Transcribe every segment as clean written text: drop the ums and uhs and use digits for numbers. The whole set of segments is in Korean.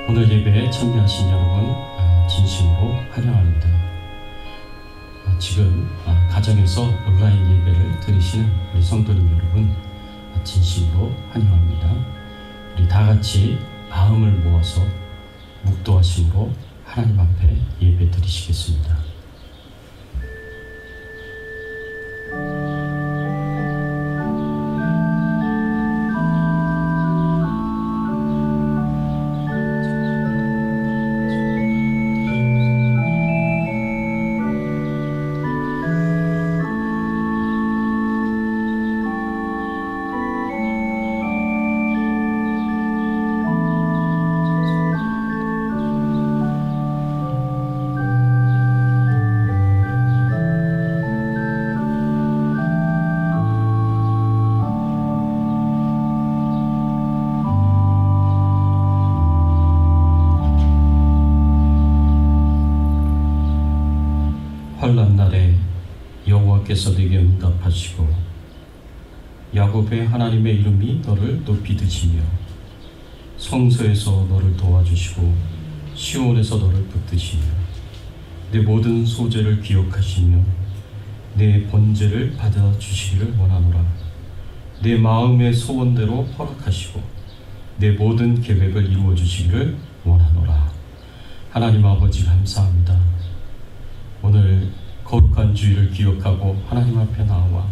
오늘 예배에 참여하신 여러분 진심으로 환영합니다. 지금 가정에서 온라인 예배를 들으시는 우리 성도님 여러분 진심으로 환영합니다. 우리 다 같이 마음을 모아서 묵도하심으로 하나님 앞에 예배 드리시겠습니다. 환난 날에 여호와께서 네게 응답하시고 야곱의 하나님의 이름이 너를 높이 드시며 성소에서 너를 도와주시고 시온에서 너를 붙드시며 내 모든 소재를 기억하시며 내 번제를 받아주시기를 원하노라. 내 마음의 소원대로 허락하시고 내 모든 계획을 이루어주시기를 원하노라. 하나님 아버지 감사합니다. 오늘 거룩한 주일을 기억하고 하나님 앞에 나와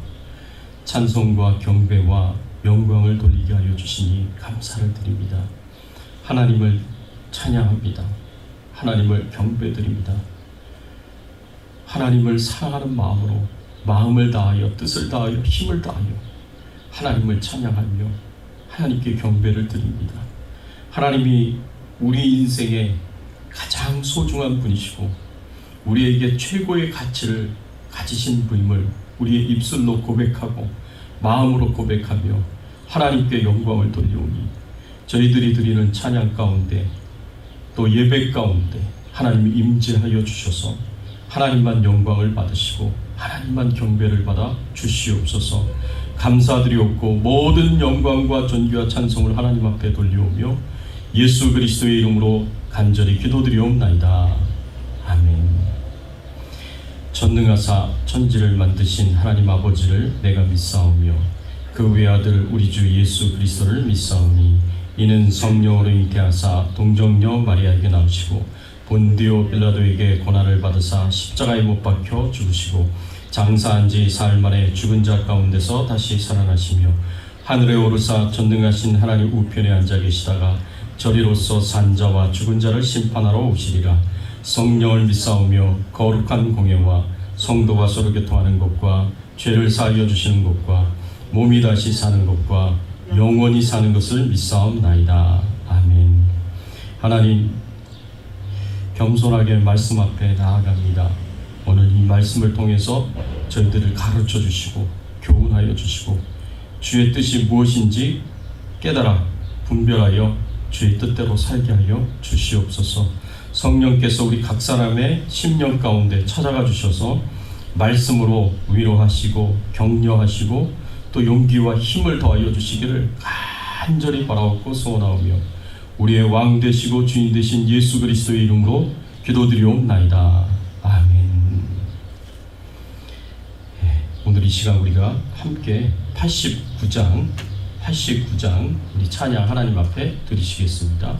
찬송과 경배와 영광을 돌리게 하여 주시니 감사를 드립니다. 하나님을 찬양합니다. 하나님을 경배드립니다. 하나님을 사랑하는 마음으로 마음을 다하여 뜻을 다하여 힘을 다하여 하나님을 찬양하며 하나님께 경배를 드립니다. 하나님이 우리 인생의 가장 소중한 분이시고 우리에게 최고의 가치를 가지신 분임을 우리의 입술로 고백하고 마음으로 고백하며 하나님께 영광을 돌려오니 저희들이 드리는 찬양 가운데 또 예배 가운데 하나님이 임재하여 주셔서 하나님만 영광을 받으시고 하나님만 경배를 받아 주시옵소서. 감사드리옵고 모든 영광과 존귀와 찬송을 하나님 앞에 돌려오며 예수 그리스도의 이름으로 간절히 기도드리옵나이다. 아멘. 전능하사 천지를 만드신 하나님 아버지를 내가 믿사오며 그 외아들 우리 주 예수 그리스도를 믿사오니 이는 성령으로 잉태하사 동정녀 마리아에게 나오시고 본디오 빌라도에게 고난을 받으사 십자가에 못 박혀 죽으시고 장사한 지 사흘 만에 죽은 자 가운데서 다시 살아나시며 하늘에 오르사 전능하신 하나님 우편에 앉아 계시다가 저리로서 산 자와 죽은 자를 심판하러 오시리라. 성령을 믿사오며 거룩한 공예와 성도가 서로 교통하는 것과 죄를 사하여 주시는 것과 몸이 다시 사는 것과 영원히 사는 것을 믿사옵나이다. 아멘. 하나님, 겸손하게 말씀 앞에 나아갑니다. 오늘 이 말씀을 통해서 저희들을 가르쳐 주시고 교훈하여 주시고 주의 뜻이 무엇인지 깨달아 분별하여 주의 뜻대로 살게 하여 주시옵소서. 성령께서 우리 각 사람의 심령 가운데 찾아가 주셔서 말씀으로 위로하시고 격려하시고 또 용기와 힘을 더하여 주시기를 간절히 바라옵고 소원하오며 우리의 왕 되시고 주인 되신 예수 그리스도의 이름으로 기도드리옵나이다. 아멘. 오늘 이 시간 우리가 함께 89장 우리 찬양 하나님 앞에 드리시겠습니다.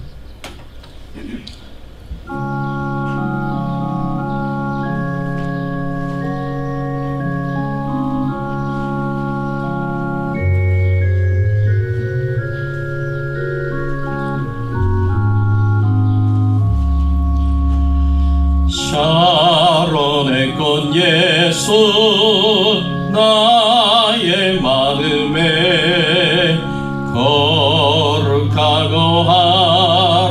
샤론의 꽃 예수 나의 마음에 거룩하고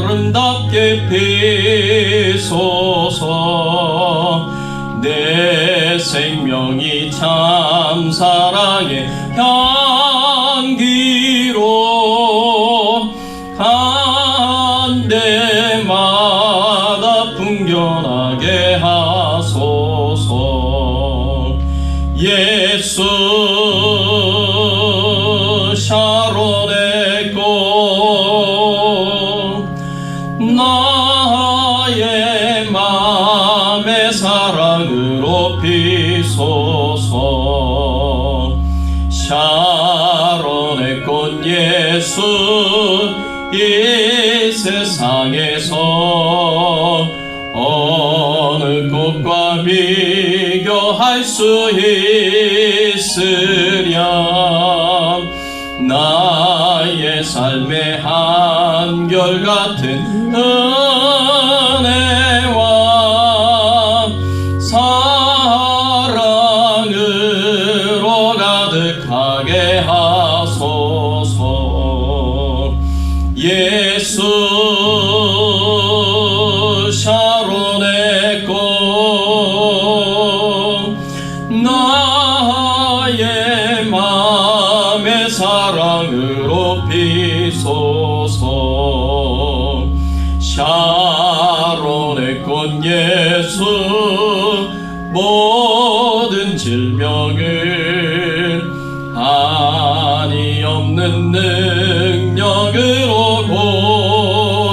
아름답게 피소서. 내 생명이 참 사랑의 향기로 한 데마다 풍겨나게 하소서. 예수 샤론의 꽃 나 예수 이 세상에서 어느 것과 비교할 수 있으랴. 나의 삶의 한결같은 은혜와 사랑으로 가득하게 하소서. 예수 샤론의 꽃 나의 맘의 사랑으로 피소서. 샤론의 꽃 예수 모든 질병을 한이 없는 능력으로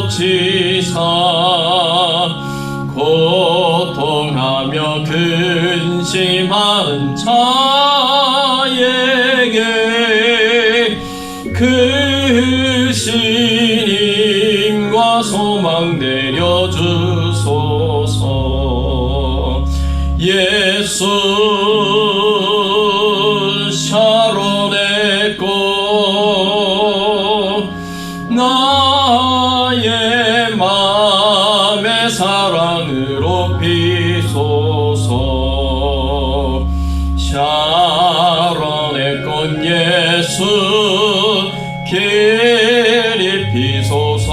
고치사 고통하며 근심하는 자에게 그 신임과 소망 내려주소서. 예수 샤론의 꽃 나의 맘의 사랑으로 피소서. 샤론의 꽃 예수 길이 피소서.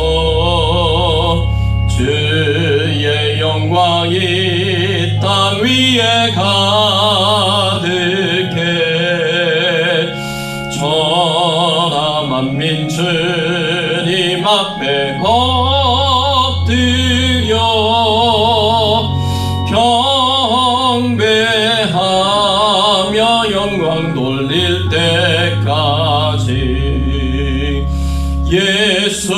주의 영광이 땅 위에 가득해 천하 만민 주님 앞에 엎드려 경배하며 영광 돌릴 때까지. 예수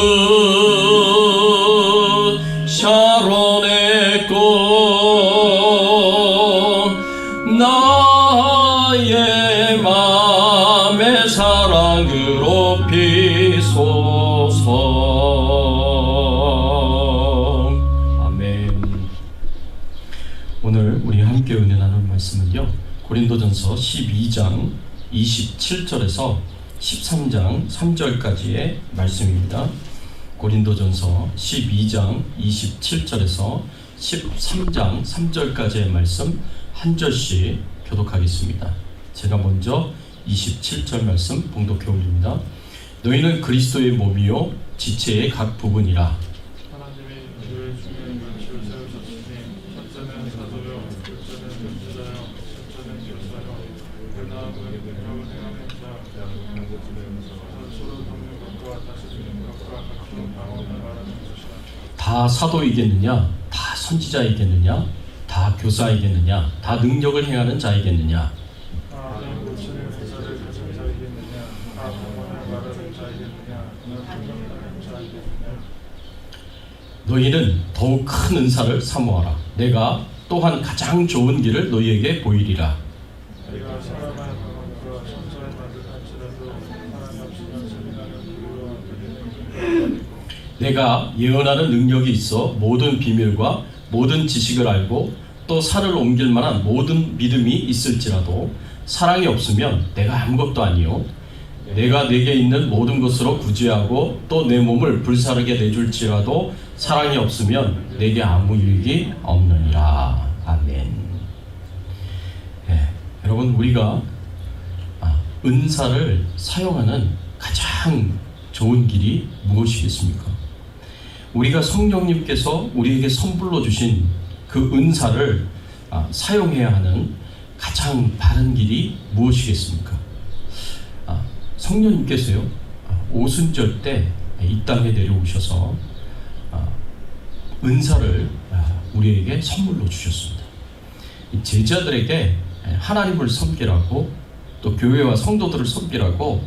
샤론의 꽃 나의 맘의 사랑으로 피소서. 아멘. 오늘 우리 함께 은혜 나눌 말씀은요, 고린도전서 12장 27절에서 13장 3절까지의 말씀입니다. 고린도전서 12장 27절에서 13장 3절까지의 말씀 한 절씩 교독하겠습니다. 제가 먼저 27절 말씀 봉독해 올립니다. 너희는 그리스도의 몸이요 지체의 각 부분이라. 하나님이 교회의 중에 명치를 세우셨으니 첫째는 사도요, 둘째는 선지자요, 셋째는 교사요, 그다음은 능력을 행하는 자, 서로 돕는 것과 다스리는 것과 각종 방언을 말하는 것이라. 다 사도이겠느냐? 다 선지자이겠느냐? 다 교사이겠느냐? 다 능력을 행하는 자이겠느냐? 다 고치는 회사를 가진 자이겠느냐? 다 방언을 말하는 자이겠느냐? 다 능력하는 자이겠느냐? 너희는 더욱 큰 은사를 사모하라. 내가 또한 가장 좋은 길을 너희에게 보이리라. 내가 사람의 방언과 천사의 말을 할지라도 하나님 없이는 재미나는 이유와 내가 예언하는 능력이 있어 모든 비밀과 모든 지식을 알고 또 산을 옮길 만한 모든 믿음이 있을지라도 사랑이 없으면 내가 아무것도 아니요 내가 내게 있는 모든 것으로 구제하고 또 내 몸을 불사르게 내줄지라도 사랑이 없으면 내게 아무 유익이 없느니라. 아멘. 여러분, 우리가 은사를 사용하는 가장 좋은 길이 무엇이겠습니까? 우리가 성령님께서 우리에게 선물로 주신 그 은사를 사용해야 하는 가장 바른 길이 무엇이겠습니까? 성령님께서요, 오순절 때 이 땅에 내려오셔서 은사를 우리에게 선물로 주셨습니다. 제자들에게 하나님을 섬기라고 또 교회와 성도들을 섬기라고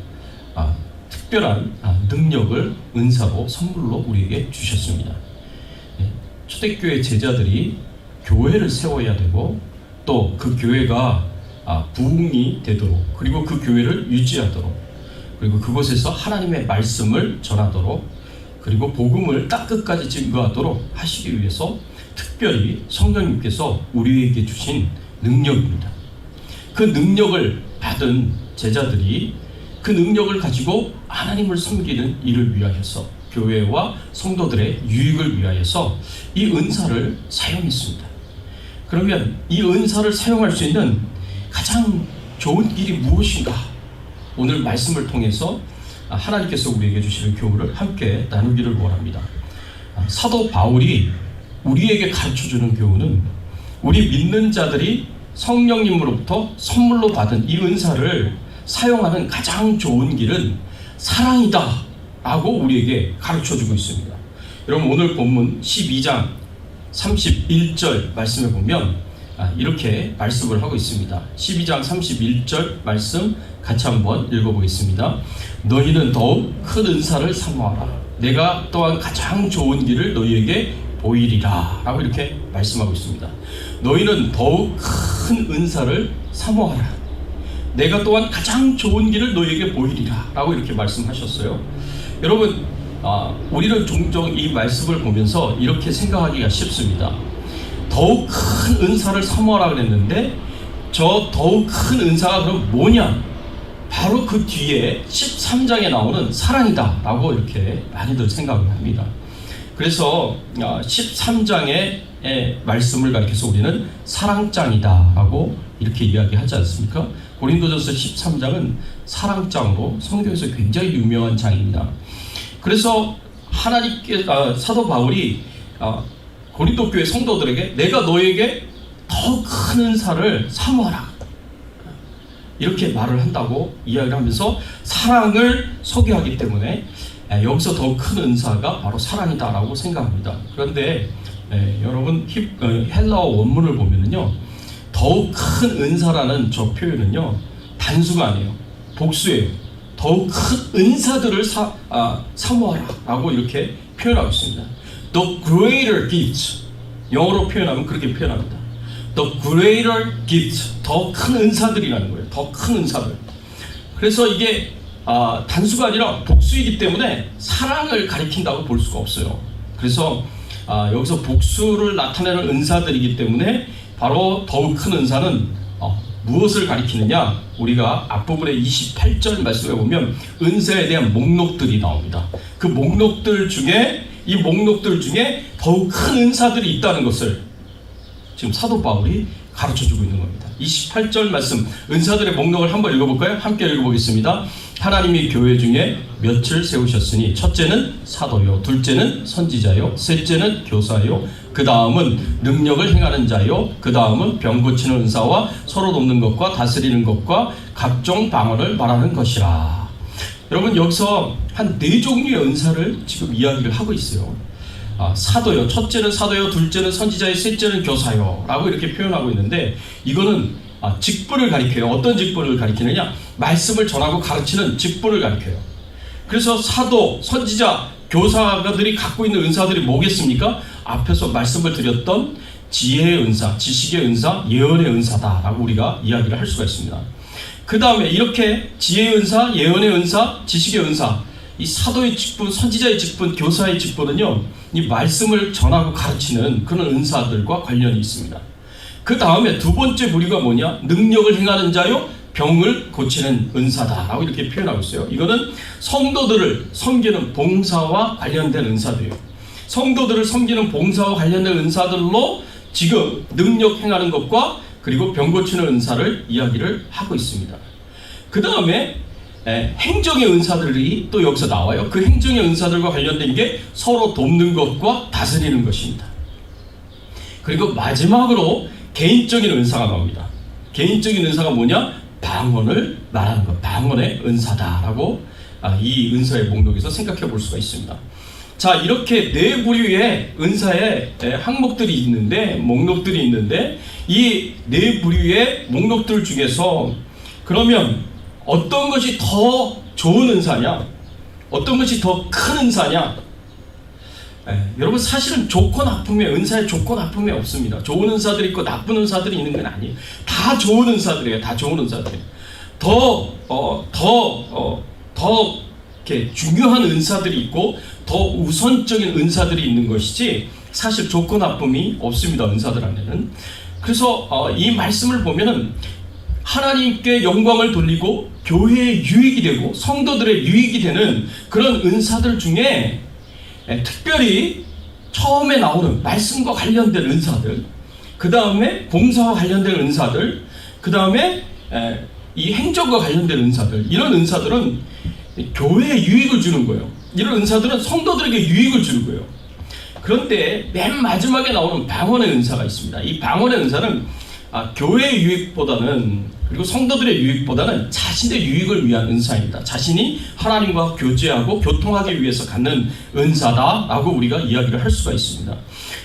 특별한 능력을 은사로 선물로 우리에게 주셨습니다. 초대교회 제자들이 교회를 세워야 되고 또 그 교회가 부흥이 되도록 그리고 그 교회를 유지하도록 그리고 그곳에서 하나님의 말씀을 전하도록, 그리고 복음을 딱 끝까지 증거하도록 하시기 위해서 특별히 성령님께서 우리에게 주신 능력입니다. 그 능력을 받은 제자들이 그 능력을 가지고 하나님을 섬기는 일을 위하여서, 교회와 성도들의 유익을 위하여서 이 은사를 사용했습니다. 그러면 이 은사를 사용할 수 있는 가장 좋은 길이 무엇인가? 오늘 말씀을 통해서 하나님께서 우리에게 주시는 교훈을 함께 나누기를 원합니다. 사도 바울이 우리에게 가르쳐주는 교훈은, 우리 믿는 자들이 성령님으로부터 선물로 받은 이 은사를 사용하는 가장 좋은 길은 사랑이다 라고 우리에게 가르쳐주고 있습니다. 여러분, 오늘 본문 12장 31절 말씀에 보면 이렇게 말씀을 하고 있습니다. 12장 31절 말씀 같이 한번 읽어보겠습니다. 너희는 더욱 큰 은사를 사모하라. 내가 또한 가장 좋은 길을 너희에게 보이리라 라고 이렇게 말씀하고 있습니다. 너희는 더욱 큰 은사를 사모하라. 내가 또한 가장 좋은 길을 너희에게 보이리라 라고 이렇게 말씀하셨어요. 여러분, 우리는 종종 이 말씀을 보면서 이렇게 생각하기가 쉽습니다. 더욱 큰 은사를 사모하라 그랬는데, 저 더욱 큰 은사가 그럼 뭐냐? 바로 그 뒤에 13장에 나오는 사랑이다 라고 이렇게 많이들 생각을 합니다. 그래서 13장의 말씀을 가리켜서 우리는 사랑장이다 라고 이렇게 이야기하지 않습니까? 고린도전서 13장은 사랑장으로 성경에서 굉장히 유명한 장입니다. 그래서 사도 바울이 고린도 교회 성도들에게 내가 너에게 더 큰 은사를 사모하라 이렇게 말을 한다고 이야기를 하면서 사랑을 소개하기 때문에 여기서 더 큰 은사가 바로 사랑이다 라고 생각합니다. 그런데 여러분, 헬라어 원문을 보면은요, 더욱 큰 은사라는 저 표현은요 단수가 아니에요, 복수예요. 더욱 큰 은사들을 사모하라 라고 이렇게 표현하고 있습니다. The greater gift, 영어로 표현하면 그렇게 표현합니다. The greater gift, 더 큰 은사들이라는 거예요. 더 큰 은사들. 그래서 이게 단수가 아니라 복수이기 때문에 사랑을 가리킨다고 볼 수가 없어요. 그래서 여기서 복수를 나타내는 은사들이기 때문에 바로 더욱 큰 은사는 무엇을 가리키느냐? 우리가 앞부분에 28절 말씀에 보면 은사에 대한 목록들이 나옵니다. 그 목록들 중에 더욱 큰 은사들이 있다는 것을 지금 사도 바울이 가르쳐주고 있는 겁니다. 28절 말씀, 은사들의 목록을 한번 읽어볼까요? 함께 읽어보겠습니다. 하나님이 교회 중에 몇을 세우셨으니, 첫째는 사도요, 둘째는 선지자요, 셋째는 교사요, 그 다음은 능력을 행하는 자요, 그 다음은 병 고치는 은사와 서로 돕는 것과 다스리는 것과 각종 방언을 말하는 것이라. 여러분, 여기서 한 4종류의 은사를 지금 이야기를 하고 있어요. 사도요, 첫째는 사도요, 둘째는 선지자요, 셋째는 교사요 라고 이렇게 표현하고 있는데, 이거는 직분을 가리켜요. 어떤 직분을 가리키느냐? 말씀을 전하고 가르치는 직분을 가리켜요. 그래서 사도, 선지자, 교사들이 갖고 있는 은사들이 뭐겠습니까? 앞에서 말씀을 드렸던 지혜의 은사, 지식의 은사, 예언의 은사다 라고 우리가 이야기를 할 수가 있습니다. 그 다음에 이렇게 지혜의 은사, 예언의 은사, 지식의 은사, 이 사도의 직분, 선지자의 직분, 교사의 직분은요, 이 말씀을 전하고 가르치는 그런 은사들과 관련이 있습니다. 그 다음에 두 번째 부류가 뭐냐? 능력을 행하는 자요, 병을 고치는 은사다 라고 이렇게 표현하고 있어요. 이거는 성도들을 섬기는 봉사와 관련된 은사들이에요. 성도들을 섬기는 봉사와 관련된 은사들로 지금 능력 행하는 것과 그리고 병 고치는 은사를 이야기를 하고 있습니다. 그 다음에 행정의 은사들이 또 여기서 나와요. 그 행정의 은사들과 관련된 게 서로 돕는 것과 다스리는 것입니다. 그리고 마지막으로 개인적인 은사가 나옵니다. 개인적인 은사가 뭐냐? 방언을 말하는 것, 방언의 은사다라고 이 은사의 목록에서 생각해 볼 수가 있습니다. 자, 이렇게 4부류의 은사의 항목들이 있는데, 목록들이 있는데, 이 4부류의 목록들 중에서 그러면 어떤 것이 더 좋은 은사냐? 어떤 것이 더 큰 은사냐? 여러분, 사실은 좋고 나쁨에, 은사에 좋고 나쁨이 없습니다. 좋은 은사들이 있고 나쁜 은사들이 있는 건 아니에요. 다 좋은 은사들이에요. 다 좋은 은사들이에요. 더 더 이렇게 중요한 은사들이 있고 더 우선적인 은사들이 있는 것이지 사실 좋고 나쁨이 없습니다. 은사들 안에는. 그래서 이 말씀을 보면은 하나님께 영광을 돌리고 교회의 유익이 되고 성도들의 유익이 되는 그런 은사들 중에 특별히 처음에 나오는 말씀과 관련된 은사들, 그 다음에 봉사와 관련된 은사들, 그 다음에 이 행정과 관련된 은사들, 이런 은사들은 교회에 유익을 주는 거예요. 이런 은사들은 성도들에게 유익을 주는 거예요. 그런데 맨 마지막에 나오는 방언의 은사가 있습니다. 이 방언의 은사는 교회의 유익보다는, 그리고 성도들의 유익보다는 자신의 유익을 위한 은사입니다. 자신이 하나님과 교제하고 교통하기 위해서 갖는 은사다라고 우리가 이야기를 할 수가 있습니다.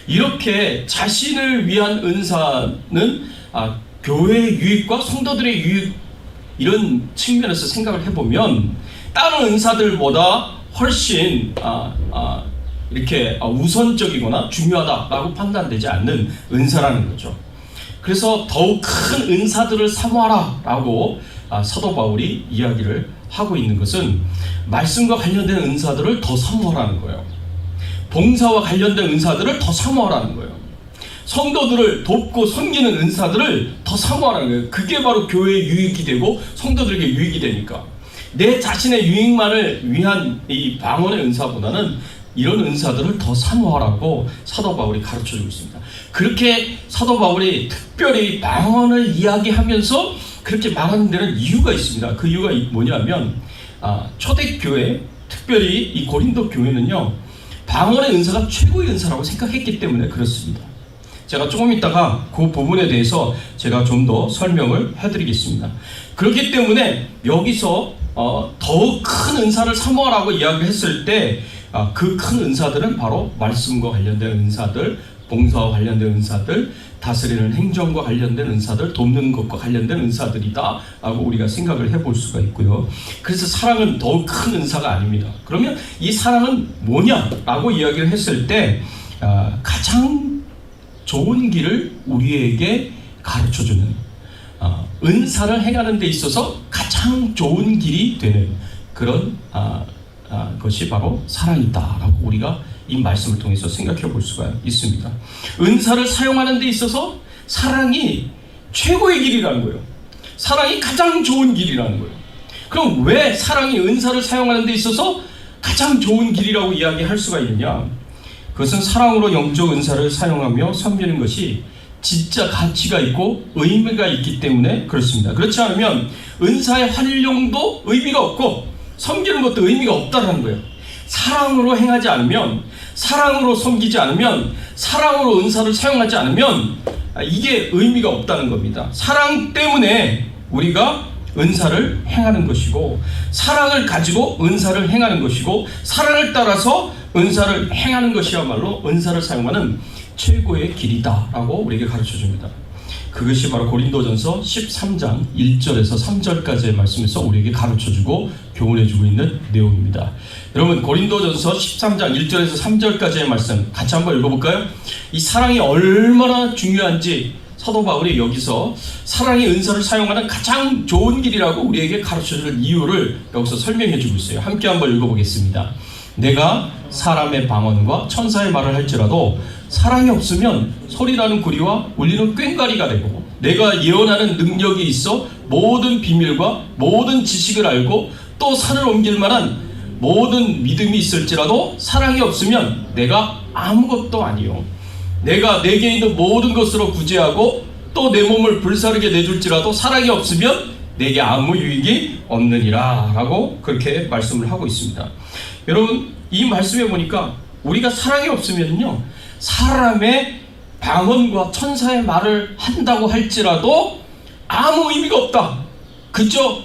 이렇게 자신을 위한 은사는 교회의 유익과 성도들의 유익, 이런 측면에서 생각을 해보면 다른 은사들보다 훨씬 이렇게 우선적이거나 중요하다라고 판단되지 않는 은사라는 거죠. 그래서 더욱 큰 은사들을 사모하라 라고 사도 바울이 이야기를 하고 있는 것은 말씀과 관련된 은사들을 더 사모하라는 거예요. 봉사와 관련된 은사들을 더 사모하라는 거예요. 성도들을 돕고 섬기는 은사들을 더 사모하라는 거예요. 그게 바로 교회의 유익이 되고 성도들에게 유익이 되니까. 내 자신의 유익만을 위한 이 방언의 은사보다는 이런 은사들을 더 사모하라고 사도 바울이 가르쳐주고 있습니다. 그렇게 사도 바울이 특별히 방언을 이야기하면서 그렇게 말하는 데는 이유가 있습니다. 그 이유가 뭐냐면 초대교회, 특별히 이 고린도 교회는요, 방언의 은사가 최고의 은사라고 생각했기 때문에 그렇습니다. 제가 조금 있다가 그 부분에 대해서 제가 좀 더 설명을 해드리겠습니다. 그렇기 때문에 여기서 더욱 큰 은사를 사모하라고 이야기를 했을 때 그 큰 은사들은 바로 말씀과 관련된 은사들, 봉사와 관련된 은사들, 다스리는 행정과 관련된 은사들, 돕는 것과 관련된 은사들이다 라고 우리가 생각을 해볼 수가 있고요. 그래서 사랑은 더욱 큰 은사가 아닙니다. 그러면 이 사랑은 뭐냐 라고 이야기를 했을 때 가장 좋은 길을 우리에게 가르쳐주는, 은사를 행하는 데 있어서 가장 좋은 길이 되는 그런 것이 바로 사랑이다라고 우리가 이 말씀을 통해서 생각해 볼 수가 있습니다. 은사를 사용하는 데 있어서 사랑이 최고의 길이라는 거예요. 사랑이 가장 좋은 길이라는 거예요. 그럼 왜 사랑이 은사를 사용하는 데 있어서 가장 좋은 길이라고 이야기할 수가 있느냐? 그것은 사랑으로 영적 은사를 사용하며 섬기는 것이 진짜 가치가 있고 의미가 있기 때문에 그렇습니다. 그렇지 않으면 은사의 활용도 의미가 없고 섬기는 것도 의미가 없다는 거예요. 사랑으로 행하지 않으면, 사랑으로 섬기지 않으면, 사랑으로 은사를 사용하지 않으면 이게 의미가 없다는 겁니다. 사랑 때문에 우리가 은사를 행하는 것이고, 사랑을 가지고 은사를 행하는 것이고, 사랑을 따라서 은사를 행하는 것이야말로 은사를 사용하는 최고의 길이다라고 우리에게 가르쳐줍니다. 그것이 바로 고린도전서 13장 1절에서 3절까지의 말씀에서 우리에게 가르쳐주고 교훈해주고 있는 내용입니다. 여러분, 고린도전서 13장 1절에서 3절까지의 말씀 같이 한번 읽어볼까요? 이 사랑이 얼마나 중요한지 사도 바울이 여기서 사랑의 은사를 사용하는 가장 좋은 길이라고 우리에게 가르쳐주는 이유를 여기서 설명해주고 있어요. 함께 한번 읽어보겠습니다. 내가 사람의 방언과 천사의 말을 할지라도 사랑이 없으면 소리나는 구리와 울리는 꽹과리가 되고, 내가 예언하는 능력이 있어 모든 비밀과 모든 지식을 알고 또 산을 옮길 만한 모든 믿음이 있을지라도 사랑이 없으면 내가 아무것도 아니요. 내가 내게 있는 모든 것으로 구제하고 또 내 몸을 불사르게 내줄지라도 사랑이 없으면 내게 아무 유익이 없느니라 라고 그렇게 말씀을 하고 있습니다. 여러분, 이 말씀에 보니까 우리가 사랑이 없으면요, 사람의 방언과 천사의 말을 한다고 할지라도 아무 의미가 없다. 그저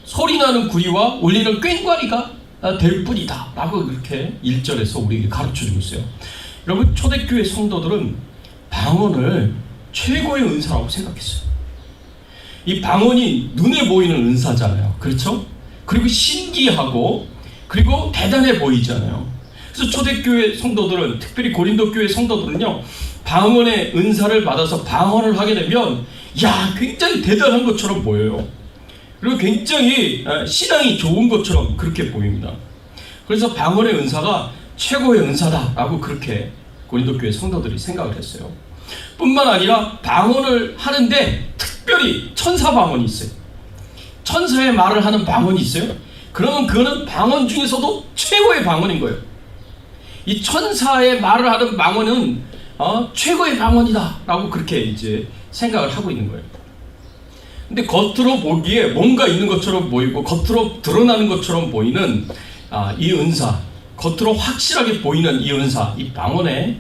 소리나는 구리와 울리는 꽹과리가 될 뿐이다 라고 그렇게 1절에서 우리에게 가르쳐주고 있어요. 여러분, 초대교회 성도들은 방언을 최고의 은사라고 생각했어요. 이 방언이 눈에 보이는 은사잖아요. 그렇죠? 그리고 신기하고 그리고 대단해 보이잖아요. 그래서 초대교회 성도들은, 특별히 고린도 교회 성도들은요, 방언의 은사를 받아서 방언을 하게 되면 굉장히 대단한 것처럼 보여요. 그리고 굉장히 신앙이 좋은 것처럼 그렇게 보입니다. 그래서 방언의 은사가 최고의 은사다라고 그렇게 고린도 교회 성도들이 생각을 했어요. 뿐만 아니라 방언을 하는데 특별히 천사 방언이 있어요. 천사의 말을 하는 방언이 있어요. 그러면 그거는 방언 중에서도 최고의 방언인 거예요. 이 천사의 말을 하는 방언은 최고의 방언이다 라고 그렇게 이제 생각을 하고 있는 거예요. 근데 겉으로 보기에 뭔가 있는 것처럼 보이고 겉으로 드러나는 것처럼 보이는 이 은사, 겉으로 확실하게 보이는 이 은사, 이 방언의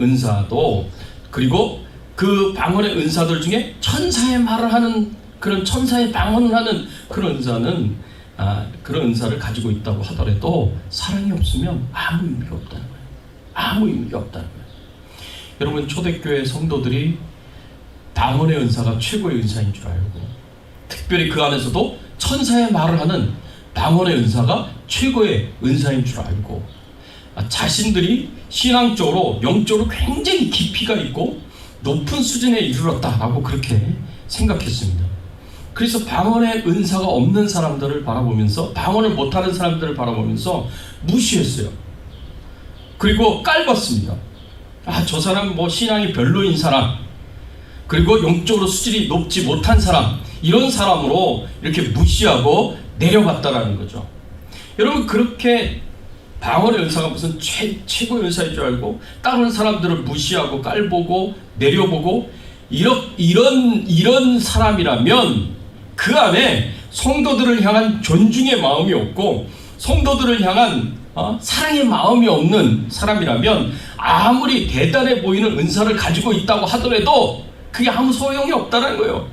은사도, 그리고 그 방언의 은사들 중에 천사의 말을 하는, 그런 천사의 방언을 하는 그런 은사는 그런 은사를 가지고 있다고 하더라도 사랑이 없으면 아무 의미가 없다는 거예요. 아무 의미가 없다는 거예요. 여러분, 초대교회 성도들이 방언의 은사가 최고의 은사인 줄 알고, 특별히 그 안에서도 천사의 말을 하는 방언의 은사가 최고의 은사인 줄 알고, 자신들이 신앙적으로 영적으로 굉장히 깊이가 있고 높은 수준에 이르렀다라고 그렇게 생각했습니다. 그래서 방언의 은사가 없는 사람들을 바라보면서, 방언을 못하는 사람들을 바라보면서 무시했어요. 그리고 깔봤습니다. 저 사람 뭐 신앙이 별로인 사람, 그리고 영적으로 수준이 높지 못한 사람, 이런 사람으로 이렇게 무시하고 내려갔다라는 거죠. 여러분, 그렇게 방언의 은사가 무슨 최고의 은사인 줄 알고 다른 사람들을 무시하고 깔보고 내려보고 이런 사람이라면 그 안에 성도들을 향한 존중의 마음이 없고 성도들을 향한 사랑의 마음이 없는 사람이라면 아무리 대단해 보이는 은사를 가지고 있다고 하더라도 그게 아무 소용이 없다는 거예요.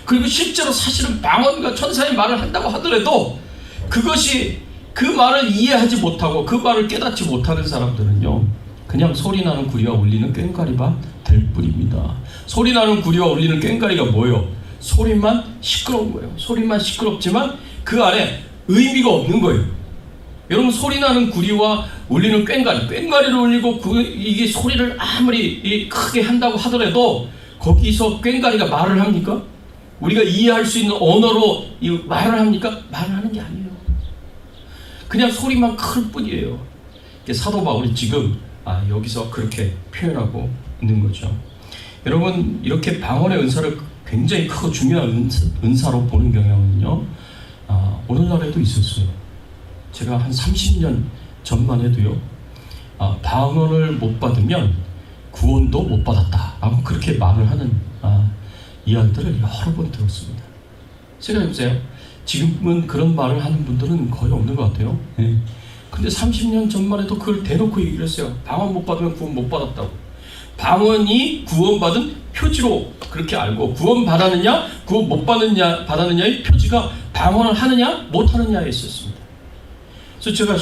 그리고 실제로 사실은 방언과 천사의 말을 한다고 하더라도 그것이, 그 말을 이해하지 못하고 그 말을 깨닫지 못하는 사람들은요, 그냥 소리나는 구리와 울리는 꽹과리가 될 뿐입니다. 소리나는 구리와 울리는 꽹과리가 뭐예요? 소리만 시끄러운 거예요. 소리만 시끄럽지만 그 안에 의미가 없는 거예요. 여러분, 소리나는 구리와 울리는 꽹과리를 울리고 이게 소리를 아무리 크게 한다고 하더라도 거기서 꽹과리가 말을 합니까? 우리가 이해할 수 있는 언어로 이 말을 합니까? 말을 하는 게 아니에요. 그냥 소리만 클 뿐이에요. 사도 바울이 지금 여기서 그렇게 표현하고 있는 거죠. 여러분, 이렇게 방언의 은사를 굉장히 크고 중요한 은사로 보는 경향은요, 오늘날에도 있었어요. 제가 한 30년 전만 해도요, 방언을 못 받으면 구원도 못 받았다 라고 그렇게 말을 하는 이야기들을 여러 번 들었습니다. 생각해보세요. 지금은 그런 말을 하는 분들은 거의 없는 것 같아요. 근데 30년 전만 해도 그걸 대놓고 얘기를 했어요. 방언 못 받으면 구원 못 받았다고. 방언이 구원받은 표지로 그렇게 알고, 구원 받았느냐 구원 못 받았느냐의 표지가 방언을 하느냐 못 하느냐에 있었습니다. 그래서 제가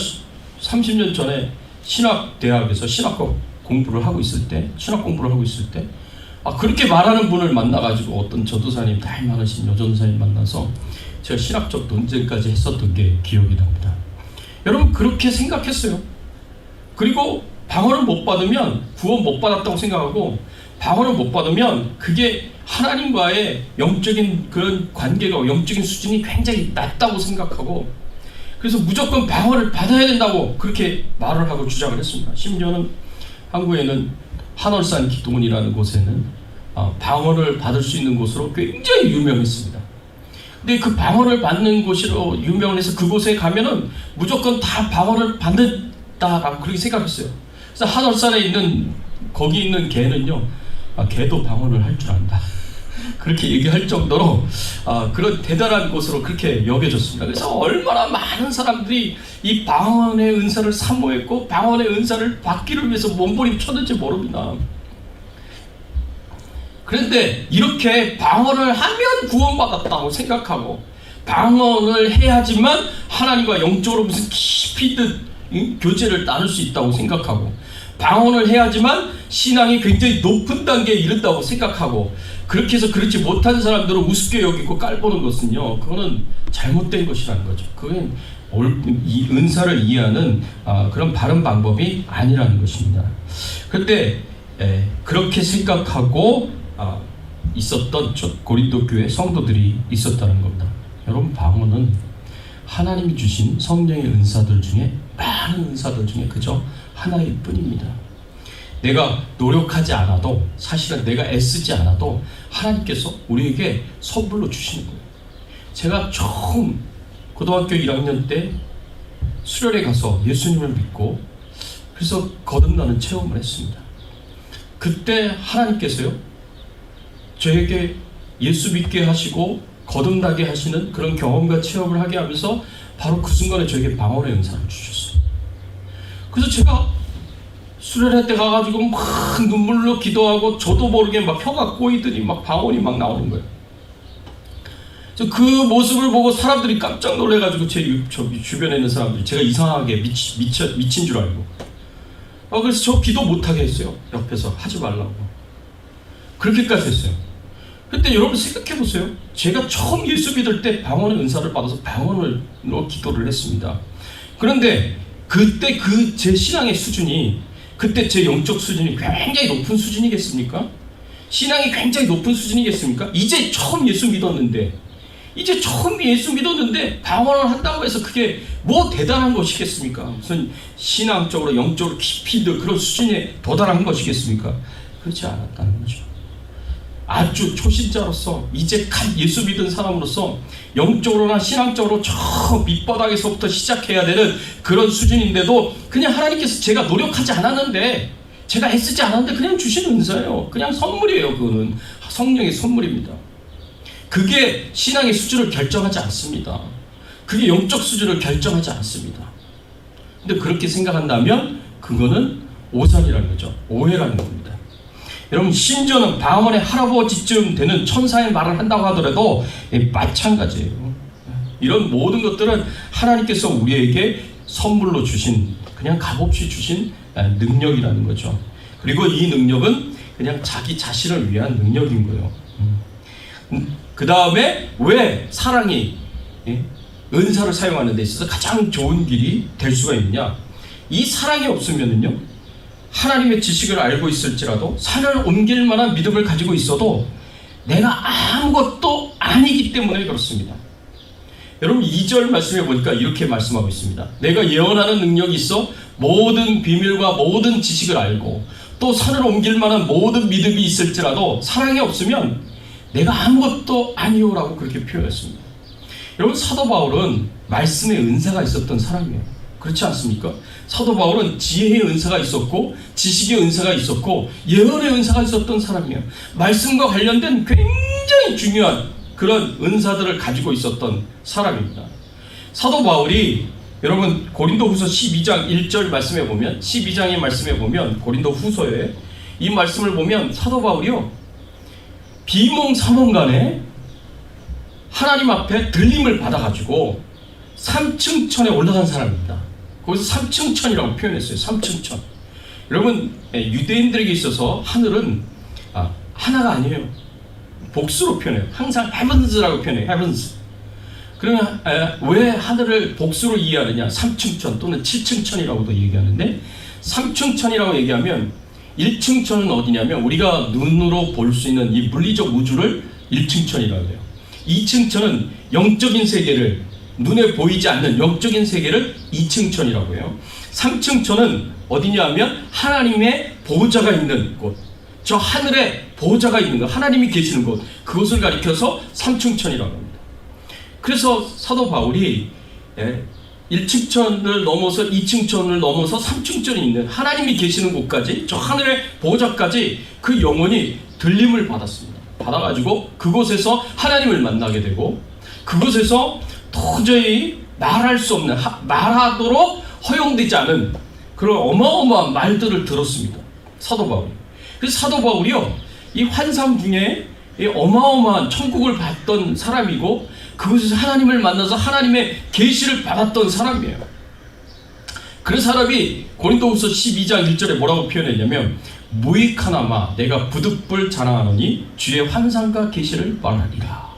30년 전에 신학대학에서 신학 공부를 하고 있을 때 그렇게 말하는 분을 만나가지고, 어떤 전도사님, 나이 많으신 여전도사님 만나서 제가 신학적 논쟁까지 했었던 게 기억이 납니다. 여러분, 그렇게 생각했어요. 그리고 방언을 못 받으면 구원 못 받았다고 생각하고, 방언을 못 받으면 그게 하나님과의 영적인 그런 관계가, 영적인 수준이 굉장히 낮다고 생각하고, 그래서 무조건 방언을 받아야 된다고 그렇게 말을 하고 주장을 했습니다. 심지어는 한국에는 한월산 기도원이라는 곳에는 방언을 받을 수 있는 곳으로 굉장히 유명했습니다. 근데 그 방언을 받는 곳으로 유명을 해서 그곳에 가면은 무조건 다 방언을 받는다라고 그렇게 생각했어요. 그래서 한월산에 있는, 거기 있는 개는요, 개도 방언을 할 줄 안다 그렇게 얘기할 정도로 그런 대단한 곳으로 그렇게 여겨졌습니다. 그래서 얼마나 많은 사람들이 이 방언의 은사를 사모했고 방언의 은사를 받기를 위해서 몸부림쳤는지 모릅니다. 그런데 이렇게 방언을 하면 구원받았다고 생각하고, 방언을 해야지만 하나님과 영적으로 무슨 깊이 있는 교제를 나눌 수 있다고 생각하고, 방언을 해야지만 신앙이 굉장히 높은 단계에 이른다고 생각하고, 그렇게 해서 그렇지 못한 사람들을 우습게 여기고 깔보는 것은요, 그거는 잘못된 것이라는 거죠. 그건 이 은사를 이해하는 그런 바른 방법이 아니라는 것입니다. 그런데 그렇게 생각하고 있었던 고린도 교회 성도들이 있었다는 겁니다. 여러분, 방언은 하나님이 주신 성령의 은사들 중에, 많은 은사들 중에 그저 하나일 뿐입니다. 내가 노력하지 않아도, 사실은 내가 애쓰지 않아도 하나님께서 우리에게 선물로 주시는 거예요. 제가 처음 고등학교 1학년 때 수련회 가서 예수님을 믿고 그래서 거듭나는 체험을 했습니다. 그때 하나님께서요, 저에게 예수 믿게 하시고 거듭나게 하시는 그런 경험과 체험을 하게 하면서 바로 그 순간에 저에게 방언의 은사를 주셨어요. 그래서 제가 수련회 때 가가지고 막 눈물로 기도하고 저도 모르게 막 혀가 꼬이더니 막 방언이 막 나오는 거예요. 그래서 그 모습을 보고 사람들이 깜짝 놀래가지고 제 주변에 있는 사람들이 제가 이상하게 미친 줄 알고 그래서 저 기도 못하게 했어요. 옆에서 하지 말라고. 그렇게까지 했어요. 근데 여러분 생각해보세요. 제가 처음 예수 믿을 때 방언의 은사를 받아서 방언으로 기도를 했습니다. 그런데 그때 제 신앙의 수준이, 그때 제 영적 수준이 굉장히 높은 수준이겠습니까? 신앙이 굉장히 높은 수준이겠습니까? 이제 처음 예수 믿었는데 방언을 한다고 해서 그게 뭐 대단한 것이겠습니까? 무슨 신앙적으로 영적으로 깊이 그런 수준에 도달한 것이겠습니까? 그렇지 않았다는 거죠. 아주 초신자로서, 이제 갓 예수 믿은 사람으로서 영적으로나 신앙적으로 저 밑바닥에서부터 시작해야 되는 그런 수준인데도 그냥 하나님께서 제가 노력하지 않았는데, 제가 애쓰지 않았는데 그냥 주시는 은사예요. 그냥 선물이에요. 그거는 성령의 선물입니다. 그게 신앙의 수준을 결정하지 않습니다. 그게 영적 수준을 결정하지 않습니다. 근데 그렇게 생각한다면 그거는 오산이라는 거죠. 오해라는 겁니다. 여러분, 심지어는 방언의 할아버지쯤 되는 천사의 말을 한다고 하더라도 마찬가지예요. 이런 모든 것들은 하나님께서 우리에게 선물로 주신, 그냥 값없이 주신 능력이라는 거죠. 그리고 이 능력은 그냥 자기 자신을 위한 능력인 거예요. 그 다음에 왜 사랑이 은사를 사용하는 데 있어서 가장 좋은 길이 될 수가 있느냐? 이 사랑이 없으면은요, 하나님의 지식을 알고 있을지라도, 산을 옮길 만한 믿음을 가지고 있어도 내가 아무것도 아니기 때문에 그렇습니다. 여러분, 2절 말씀해 보니까 이렇게 말씀하고 있습니다. 내가 예언하는 능력이 있어 모든 비밀과 모든 지식을 알고 또 산을 옮길 만한 모든 믿음이 있을지라도 사랑이 없으면 내가 아무것도 아니오라고 그렇게 표현했습니다. 여러분, 사도 바울은 말씀의 은사가 있었던 사람이에요. 그렇지 않습니까? 사도 바울은 지혜의 은사가 있었고 지식의 은사가 있었고 예언의 은사가 있었던 사람이에요. 말씀과 관련된 굉장히 중요한 그런 은사들을 가지고 있었던 사람입니다. 사도 바울이, 여러분, 고린도후서 12장 1절 말씀해 보면, 12장의 말씀해 보면, 고린도후서에 이 말씀을 보면 사도 바울이요, 비몽사몽간에 하나님 앞에 들림을 받아가지고 3층 천에 올라간 사람입니다. 거기서 3층 천이라고 표현했어요. 3층 천. 여러분, 유대인들에게 있어서 하늘은 하나가 아니에요. 복수로 표현해요. 항상 heavens라고 표현해요. heavens. 그러면 왜 하늘을 복수로 이해하느냐? 3층 천 또는 7층 천이라고도 얘기하는데, 3층 천이라고 얘기하면 1층 천은 어디냐면 우리가 눈으로 볼 수 있는 이 물리적 우주를 1층 천이라고 해요. 2층 천은 영적인 세계를, 눈에 보이지 않는 영적인 세계를 2층 천이라고 해요. 3층 천은 어디냐 하면 하나님의 보좌가 있는 곳, 저 하늘에 보좌가 있는 곳, 하나님이 계시는 곳, 그것을 가리켜서 3층 천이라고 합니다. 그래서 사도 바울이 1층 천을 넘어서 2층 천을 넘어서 3층 천이 있는 하나님이 계시는 곳까지, 저 하늘의 보좌까지 그 영혼이 들림을 받았습니다. 받아가지고 그곳에서 하나님을 만나게 되고, 그곳에서 도저히 말할 수 없는, 말하도록 허용되지 않은 그런 어마어마한 말들을 들었습니다. 사도 바울이. 그래서 사도 바울이요, 이 환상 중에 이 어마어마한 천국을 봤던 사람이고, 그곳에서 하나님을 만나서 하나님의 계시를 받았던 사람이에요. 그 사람이 고린도후서 12장 1절에 뭐라고 표현했냐면, 무익하나마 내가 부득불 자랑하노니 주의 환상과 계시를 말하리라.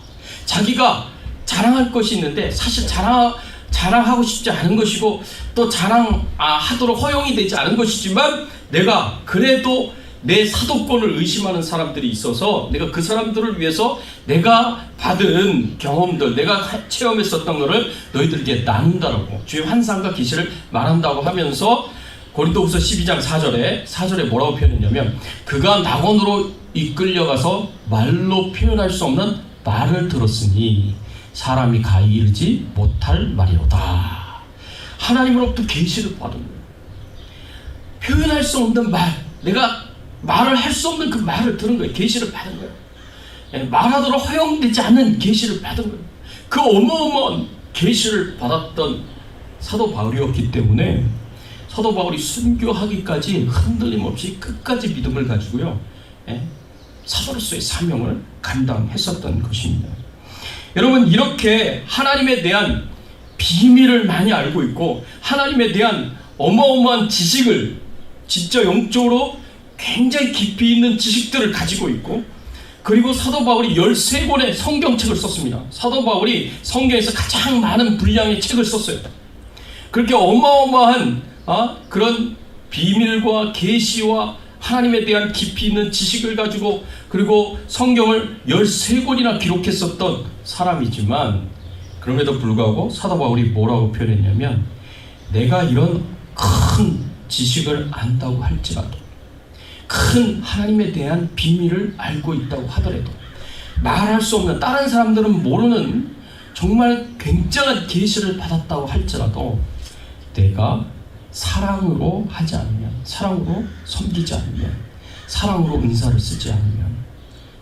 자기가 자랑할 것이 있는데 사실 자랑하고 싶지 않은 것이고 또 자랑하도록 허용이 되지 않은 것이지만, 내가 그래도 내 사도권을 의심하는 사람들이 있어서 내가 그 사람들을 위해서 내가 받은 경험들, 내가 체험했었던 것을 너희들에게 나눈다라고 주의 환상과 계시를 말한다고 하면서 고린도후서 12장 4절에 뭐라고 표현했냐면 그가 낙원으로 이끌려가서 말로 표현할 수 없는 말을 들었으니 사람이 가히 이르지 못할 말이로다. 하나님으로부터 계시를 받은 거예요. 표현할 수 없는 말, 내가 말을 할 수 없는 그 말을 들은 거예요. 계시를 받은 거예요. 말하도록 허용되지 않는 계시를 받은 거예요. 그 어마어마한 계시를 받았던 사도 바울이었기 때문에 사도 바울이 순교하기까지 흔들림 없이 끝까지 믿음을 가지고요, 사도로서의 사명을 감당했었던 것입니다. 여러분, 이렇게 하나님에 대한 비밀을 많이 알고 있고 하나님에 대한 어마어마한 지식을 진짜 영적으로 굉장히 깊이 있는 지식들을 가지고 있고, 그리고 사도 바울이 13권의 성경책을 썼습니다. 사도 바울이 성경에서 가장 많은 분량의 책을 썼어요. 그렇게 어마어마한 그런 비밀과 계시와 하나님에 대한 깊이 있는 지식을 가지고 그리고 성경을 13권이나 기록했었던 사람이지만, 그럼에도 불구하고 사도 바울이 뭐라고 표현했냐면, 내가 이런 큰 지식을 안다고 할지라도, 큰 하나님에 대한 비밀을 알고 있다고 하더라도, 말할 수 없는, 다른 사람들은 모르는 정말 굉장한 계시를 받았다고 할지라도 내가 사랑으로 하지 않으면, 사랑으로 섬기지 않으면, 사랑으로 은사를 쓰지 않으면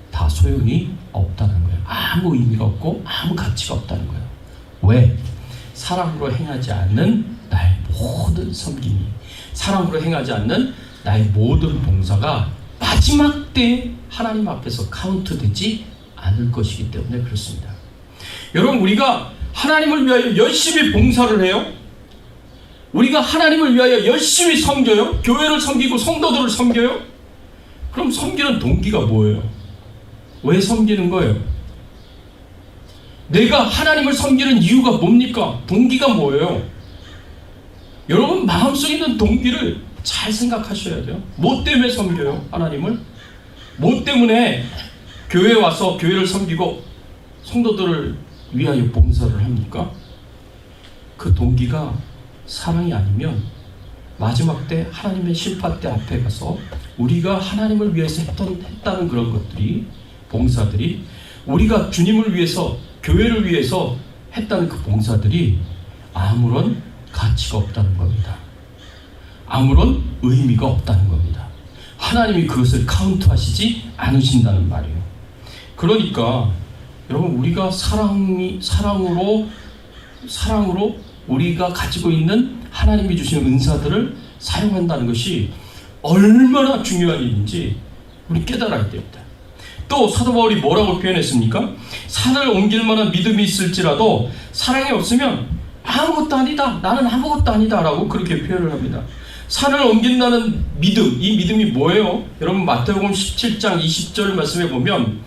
다 소용이 없다는 거예요. 아무 의미가 없고 아무 가치가 없다는 거예요. 왜? 사랑으로 행하지 않는 나의 모든 섬김이, 사랑으로 행하지 않는 나의 모든 봉사가 마지막 때에 하나님 앞에서 카운트되지 않을 것이기 때문에 그렇습니다. 여러분, 우리가 하나님을 위하여 열심히 봉사를 해요. 우리가 하나님을 위하여 열심히 섬겨요. 교회를 섬기고 성도들을 섬겨요. 그럼 섬기는 동기가 뭐예요? 왜 섬기는 거예요? 내가 하나님을 섬기는 이유가 뭡니까? 동기가 뭐예요? 여러분, 마음속에 있는 동기를 잘 생각하셔야 돼요. 뭐 때문에 섬겨요? 하나님을? 뭐 때문에 교회에 와서 교회를 섬기고 성도들을 위하여 봉사를 합니까? 그 동기가 사랑이 아니면 마지막 때 하나님의 심판대 앞에 가서 우리가 하나님을 위해서 했다는 그런 것들이, 봉사들이, 우리가 주님을 위해서, 교회를 위해서 했다는 그 봉사들이 아무런 가치가 없다는 겁니다. 아무런 의미가 없다는 겁니다. 하나님이 그것을 카운트하시지 않으신다는 말이에요. 그러니까 여러분, 우리가 사랑으로 우리가 가지고 있는 하나님이 주신 은사들을 사용한다는 것이 얼마나 중요한 일인지 우리 깨달아야 됩니다. 또 사도 바울이 뭐라고 표현했습니까? 산을 옮길 만한 믿음이 있을지라도 사랑이 없으면 아무것도 아니다, 나는 아무것도 아니다 라고 그렇게 표현을 합니다. 산을 옮긴다는 믿음, 이 믿음이 뭐예요? 여러분, 마태복음 17장 20절 말씀에 보면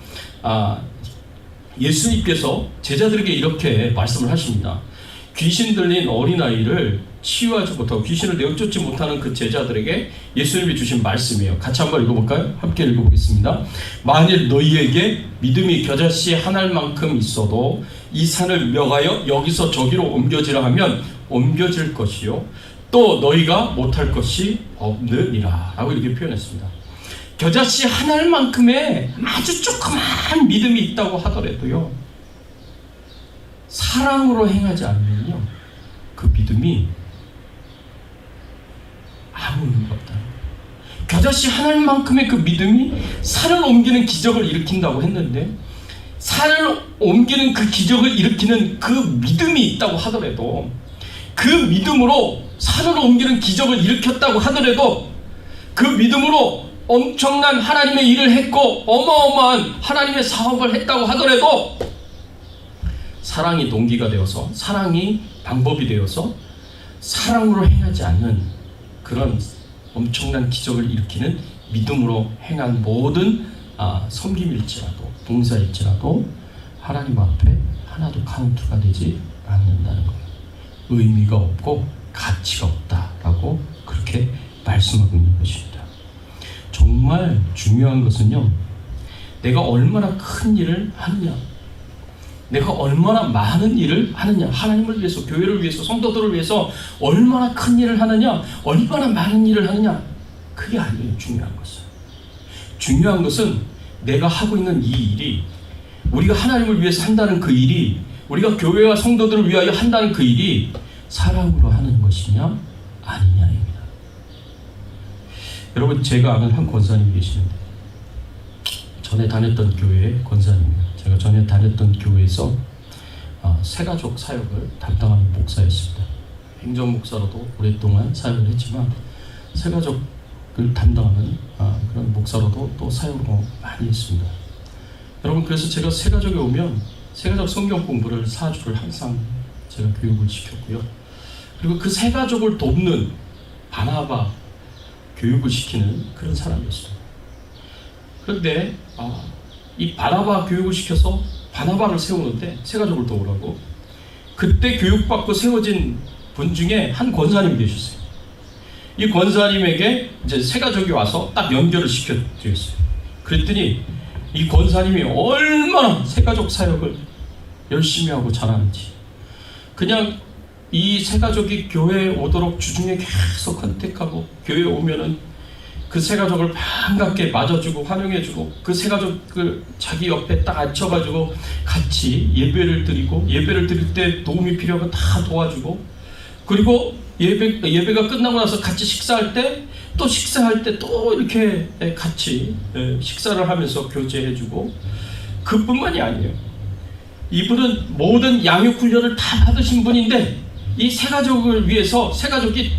예수님께서 제자들에게 이렇게 말씀을 하십니다. 귀신 들린 어린아이를 치유하지 못하고 귀신을 내쫓지 못하는 그 제자들에게 예수님이 주신 말씀이에요. 같이 한번 읽어볼까요? 함께 읽어보겠습니다. 만일 너희에게 믿음이 겨자씨 한 알만큼 있어도 이 산을 명하여 여기서 저기로 옮겨지라 하면 옮겨질 것이요, 또 너희가 못할 것이 없느니라 라고 이렇게 표현했습니다. 겨자씨 한 알만큼의 아주 조그만 믿음이 있다고 하더라도요, 사랑으로 행하지 않으면요, 그 믿음이 아무 의미가 없다. 겨자씨 한 알만큼의 그 믿음이 산을 옮기는 기적을 일으킨다고 했는데, 산을 옮기는 그 기적을 일으키는 그 믿음이 있다고 하더라도, 그 믿음으로 산을 옮기는 기적을 일으켰다고 하더라도, 그 믿음으로 엄청난 하나님의 일을 했고 어마어마한 하나님의 사업을 했다고 하더라도, 사랑이 동기가 되어서, 사랑이 방법이 되어서 사랑으로 행하지 않는 그런 엄청난 기적을 일으키는 믿음으로 행한 모든 섬김일지라도, 봉사일지라도 하나님 앞에 하나도 카운트가 되지 않는다는 거예요. 의미가 없고 가치가 없다라고 그렇게 말씀하고 있는 것입니다. 정말 중요한 것은요, 내가 얼마나 큰 일을 하느냐, 내가 얼마나 많은 일을 하느냐, 하나님을 위해서, 교회를 위해서, 성도들을 위해서 얼마나 큰 일을 하느냐, 얼마나 많은 일을 하느냐, 그게 아니에요. 중요한 것은, 중요한 것은 내가 하고 있는 이 일이, 우리가 하나님을 위해서 한다는 그 일이, 우리가 교회와 성도들을 위하여 한다는 그 일이 사랑으로 하는 것이냐 아니냐입니다. 여러분, 제가 아는 한 권사님이 계시는데, 전에 다녔던 교회의 권사님이에요. 제가 전에 다녔던 교회에서 새가족 사역을 담당하는 목사였습니다. 행정목사로도 오랫동안 사역을 했지만 새가족을 담당하는 그런 목사로도 또 사역을 많이 했습니다. 여러분, 그래서 제가 새가족에 오면 새가족 성경 공부를 4주를 항상 제가 교육을 시켰고요. 그리고 그 새가족을 돕는 바나바 교육을 시키는 그런 사람이었어요. 그런데 이 바나바 교육을 시켜서 바나바를 세우는데, 새가족을 도우라고, 그때 교육받고 세워진 분 중에 한 권사님이 계셨어요. 이 권사님에게 이제 새가족이 와서 딱 연결을 시켜드렸어요. 그랬더니 이 권사님이 얼마나 새가족 사역을 열심히 하고 잘하는지, 그냥 이 새가족이 교회에 오도록 주중에 계속 컨택하고, 교회에 오면은 그 새가족을 반갑게 맞아주고 환영해주고, 그 새가족을 자기 옆에 딱 앉혀가지고 같이 예배를 드리고, 예배를 드릴 때 도움이 필요하면 다 도와주고, 그리고 예배가 끝나고 나서 같이 식사할 때 또 이렇게 같이 식사를 하면서 교제해주고, 그뿐만이 아니에요. 이분은 모든 양육 훈련을 다 받으신 분인데, 이 새가족을 위해서, 새가족이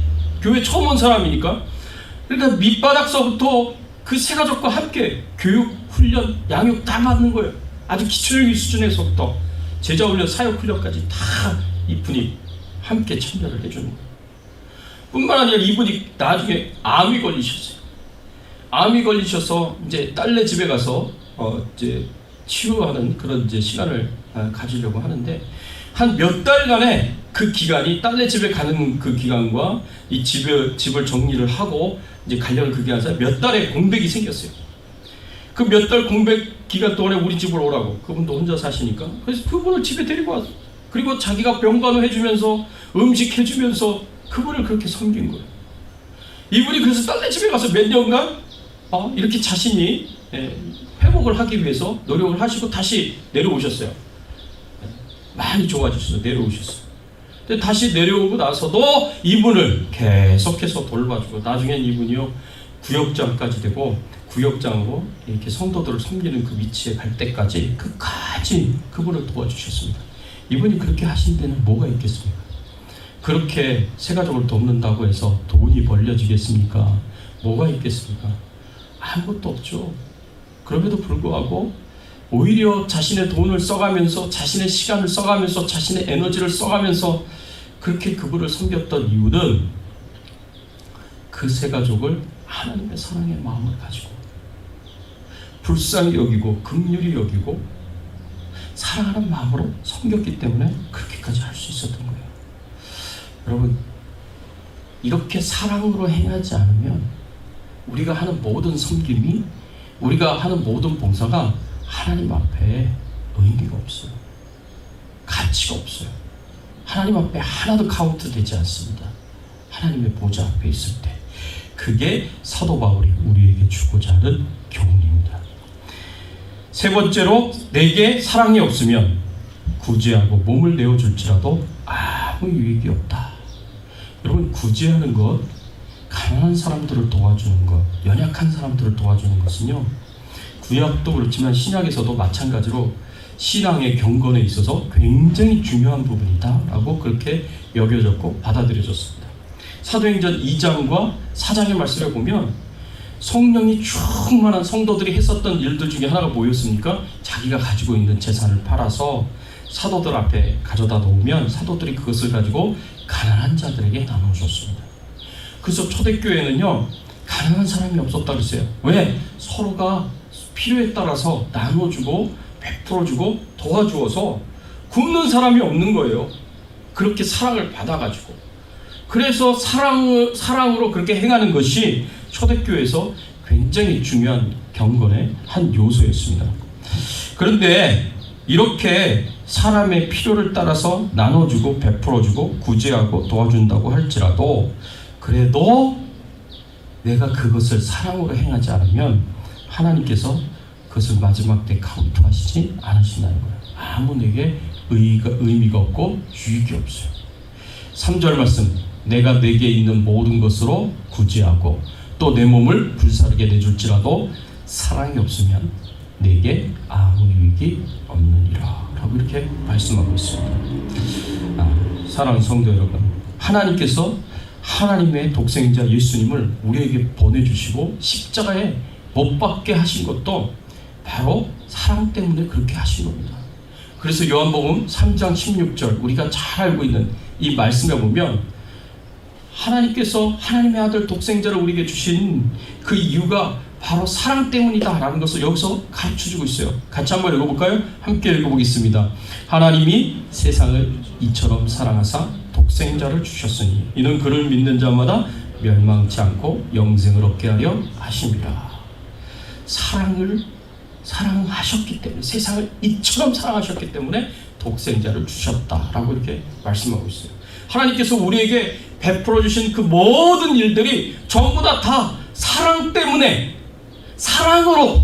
교회 처음 온 사람이니까, 그러니까 밑바닥서부터 그 새가족과 함께 교육, 훈련, 양육 다 받는 거예요. 아주 기초적인 수준에서부터 제자훈련, 사역훈련까지 다 이분이 함께 참여를 해주는 거예요. 뿐만 아니라 이분이 나중에 암이 걸리셨어요. 암이 걸리셔서 이제 딸네 집에 가서 이제 치료하는 그런 이제 시간을 가지려고 하는데, 한 몇 달간의 그 기간이, 딸네 집에 가는 그 기간과 이 집을 정리를 하고 이제 가려는 그 기간에서 몇 달의 공백이 생겼어요. 그 몇 달 공백 기간 동안에 우리 집으로 오라고, 그분도 혼자 사시니까. 그래서 그분을 집에 데리고 와서, 그리고 자기가 병간호 해주면서 음식 해주면서 그분을 그렇게 섬긴 거예요. 이분이 그래서 딸네 집에 가서 몇 년간 이렇게 자신이 회복을 하기 위해서 노력을 하시고 다시 내려오셨어요. 많이 좋아지셔서 내려오셨어요. 근데 다시 내려오고 나서도 이분을 계속해서 돌봐주고, 나중엔 이분이요 구역장까지 되고, 구역장으로 이렇게 성도들을 섬기는 그 위치에 갈 때까지 끝까지 그분을 도와주셨습니다. 이분이 그렇게 하신 데는 뭐가 있겠습니까? 그렇게 새가족을 돕는다고 해서 돈이 벌려지겠습니까? 뭐가 있겠습니까? 아무것도 없죠. 그럼에도 불구하고 오히려 자신의 돈을 써가면서, 자신의 시간을 써가면서, 자신의 에너지를 써가면서 그렇게 그분을 섬겼던 이유는 그 새가족을 하나님의 사랑의 마음을 가지고 불쌍히 여기고 긍휼히 여기고 사랑하는 마음으로 섬겼기 때문에 그렇게까지 할 수 있었던 거예요. 여러분, 이렇게 사랑으로 행하지 않으면 우리가 하는 모든 섬김이, 우리가 하는 모든 봉사가 하나님 앞에 의미가 없어요. 가치가 없어요. 하나님 앞에 하나도 카운트 되지 않습니다. 하나님의 보좌 앞에 있을 때. 그게 사도 바울이 우리에게 주고자 하는 교훈입니다. 세 번째로, 내게 사랑이 없으면 구제하고 몸을 내어줄지라도 아무 유익이 없다. 여러분, 구제하는 것, 가난한 사람들을 도와주는 것, 연약한 사람들을 도와주는 것은요, 구약도 그렇지만 신약에서도 마찬가지로 신앙의 경건에 있어서 굉장히 중요한 부분이다 라고 그렇게 여겨졌고 받아들여졌습니다. 사도행전 2장과 4장의 말씀을 보면 성령이 충만한 성도들이 했었던 일들 중에 하나가 뭐였습니까? 자기가 가지고 있는 재산을 팔아서 사도들 앞에 가져다 놓으면 사도들이 그것을 가지고 가난한 자들에게 나눠줬습니다. 그래서 초대교회는요, 가난한 사람이 없었다 그랬어요. 왜? 서로가 필요에 따라서 나눠주고 베풀어주고 도와주어서 굶는 사람이 없는 거예요. 그렇게 사랑을 받아가지고. 그래서 사랑으로 그렇게 행하는 것이 초대교회에서 굉장히 중요한 경건의 한 요소였습니다. 그런데 이렇게 사람의 필요를 따라서 나눠주고 베풀어주고 구제하고 도와준다고 할지라도 그래도 내가 그것을 사랑으로 행하지 않으면 하나님께서 그것을 마지막 때 카운트하시지 않으신다는 거예요. 아무 내게 의미가 없고 유익이 없어요. 3절 말씀, 내가 내게 있는 모든 것으로 구제하고 또 내 몸을 불사르게 내줄지라도 사랑이 없으면 내게 아무 유익이 없느니라 라고 이렇게 말씀하고 있습니다. 사랑하는 성도 여러분, 하나님께서 하나님의 독생자 예수님을 우리에게 보내주시고 십자가에 못 박게 하신 것도 바로 사랑 때문에 그렇게 하신 겁니다. 그래서 요한복음 3장 16절 우리가 잘 알고 있는 이 말씀에 보면 하나님께서 하나님의 아들 독생자를 우리에게 주신 그 이유가 바로 사랑 때문이다 라는 것을 여기서 가르쳐주고 있어요. 같이 한번 읽어볼까요? 함께 읽어보겠습니다. 하나님이 세상을 이처럼 사랑하사 독생자를 주셨으니 이는 그를 믿는 자마다 멸망치 않고 영생을 얻게 하려 하십니다. 사랑하셨기 때문에, 세상을 이처럼 사랑하셨기 때문에 독생자를 주셨다라고 이렇게 말씀하고 있어요. 하나님께서 우리에게 베풀어 주신 그 모든 일들이 전부 다 사랑 때문에, 사랑으로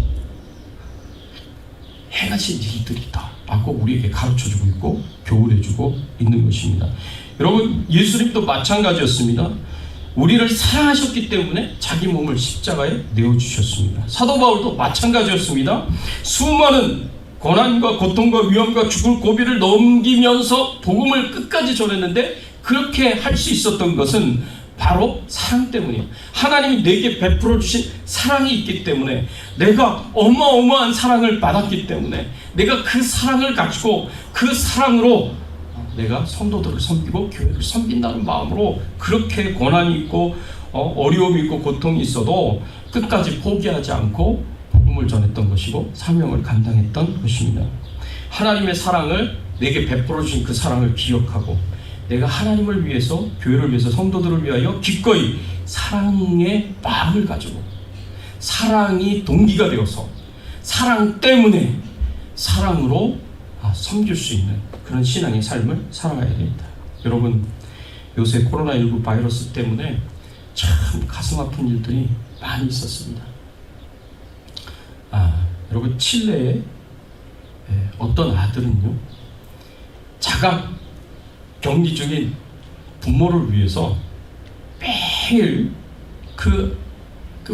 행하신 일들이다 라고 우리에게 가르쳐주고 있고 교훈해주고 있는 것입니다. 여러분, 예수님도 마찬가지였습니다. 우리를 사랑하셨기 때문에 자기 몸을 십자가에 내어주셨습니다. 사도 바울도 마찬가지였습니다. 수많은 고난과 고통과 위험과 죽을 고비를 넘기면서 복음을 끝까지 전했는데 그렇게 할 수 있었던 것은 바로 사랑 때문이에요. 하나님이 내게 베풀어 주신 사랑이 있기 때문에, 내가 어마어마한 사랑을 받았기 때문에, 내가 그 사랑을 가지고 그 사랑으로 내가 성도들을 섬기고 교회를 섬긴다는 마음으로 그렇게 고난이 있고 어려움이 있고 고통이 있어도 끝까지 포기하지 않고 복음을 전했던 것이고 사명을 감당했던 것입니다. 하나님의 사랑을 내게 베풀어 주신 그 사랑을 기억하고 내가 하나님을 위해서, 교회를 위해서, 성도들을 위하여 기꺼이 사랑의 마음을 가지고 사랑이 동기가 되어서 사랑 때문에 사랑으로 섬길 수 있는 그런 신앙의 삶을 살아가야 됩니다. 여러분, 요새 코로나19 바이러스 때문에 참 가슴 아픈 일들이 많이 있었습니다. 여러분, 칠레의 어떤 아들은요, 자가 격리 중인 부모를 위해서 매일 그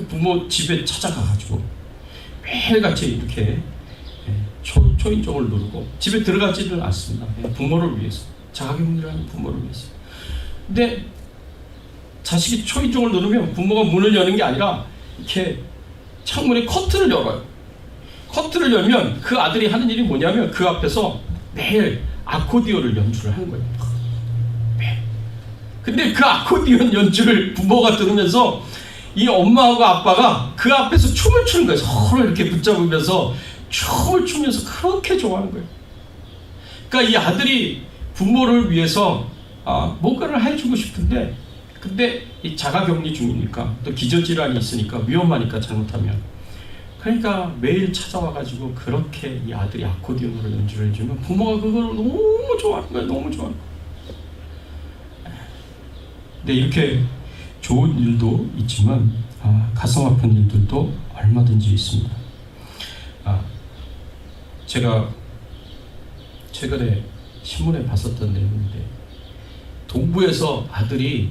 부모 집에 찾아가가지고 매일같이 이렇게 초인종을 누르고 집에 들어가지는 않습니다. 부모를 위해서, 자가격리라는 부모를 위해서. 근데 자식이 초인종을 누르면 부모가 문을 여는 게 아니라 이렇게 창문에 커튼을 열어요. 커튼을 열면 그 아들이 하는 일이 뭐냐면 그 앞에서 매일 아코디언을 연주를 하는 거예요. 근데 그 아코디언 연주를 부모가 들으면서 이 엄마하고 아빠가 그 앞에서 춤을 추는 거예요. 서로 이렇게 붙잡으면서 춤을 추면서 그렇게 좋아하는 거예요. 그러니까 이 아들이 부모를 위해서 뭔가를 해주고 싶은데, 근데 이 자가격리 중이니까 또 기저질환이 있으니까 위험하니까 잘못하면, 그러니까 매일 찾아와가지고 그렇게 이 아들이 아코디언으로 연주를 해주면 부모가 그걸 너무 좋아하는 거예요. 너무 좋아하는 거예요. 근데 이렇게 좋은 일도 있지만 가슴 아픈 일들도 얼마든지 있습니다. 제가 최근에 신문에 봤었던 내용인데, 동부에서 아들이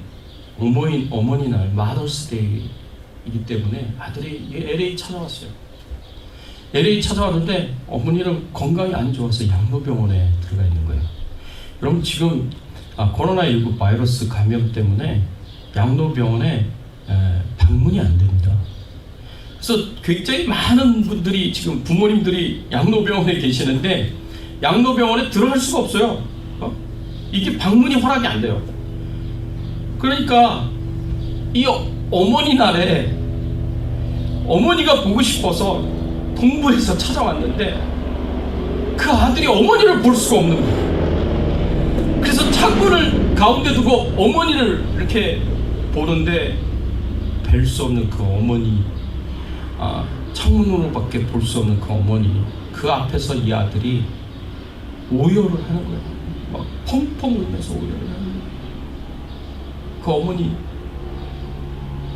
어머니 날 마더스데이이기 때문에 아들이 LA 찾아왔어요. LA 찾아왔는데 어머니는 건강이 안 좋아서 양로병원에 들어가 있는 거예요. 여러분, 지금 코로나19 바이러스 감염 때문에 양로병원에 방문이 안 됩니다. 그래서 굉장히 많은 분들이, 지금 부모님들이 양로병원에 계시는데 양로병원에 들어갈 수가 없어요. 이게 방문이 허락이 안 돼요. 그러니까 이 어머니 날에 어머니가 보고 싶어서 동부에서 찾아왔는데 그 아들이 어머니를 볼 수가 없는 거예요. 그래서 창문을 가운데 두고 어머니를 이렇게 보는데 뵐 수 없는 그 어머니, 창문으로밖에 볼 수 없는 그 어머니, 그 앞에서 이 아들이 오열을 하는 거예요. 막 펑펑 울면서 오열을 하는 거예요. 그 어머니,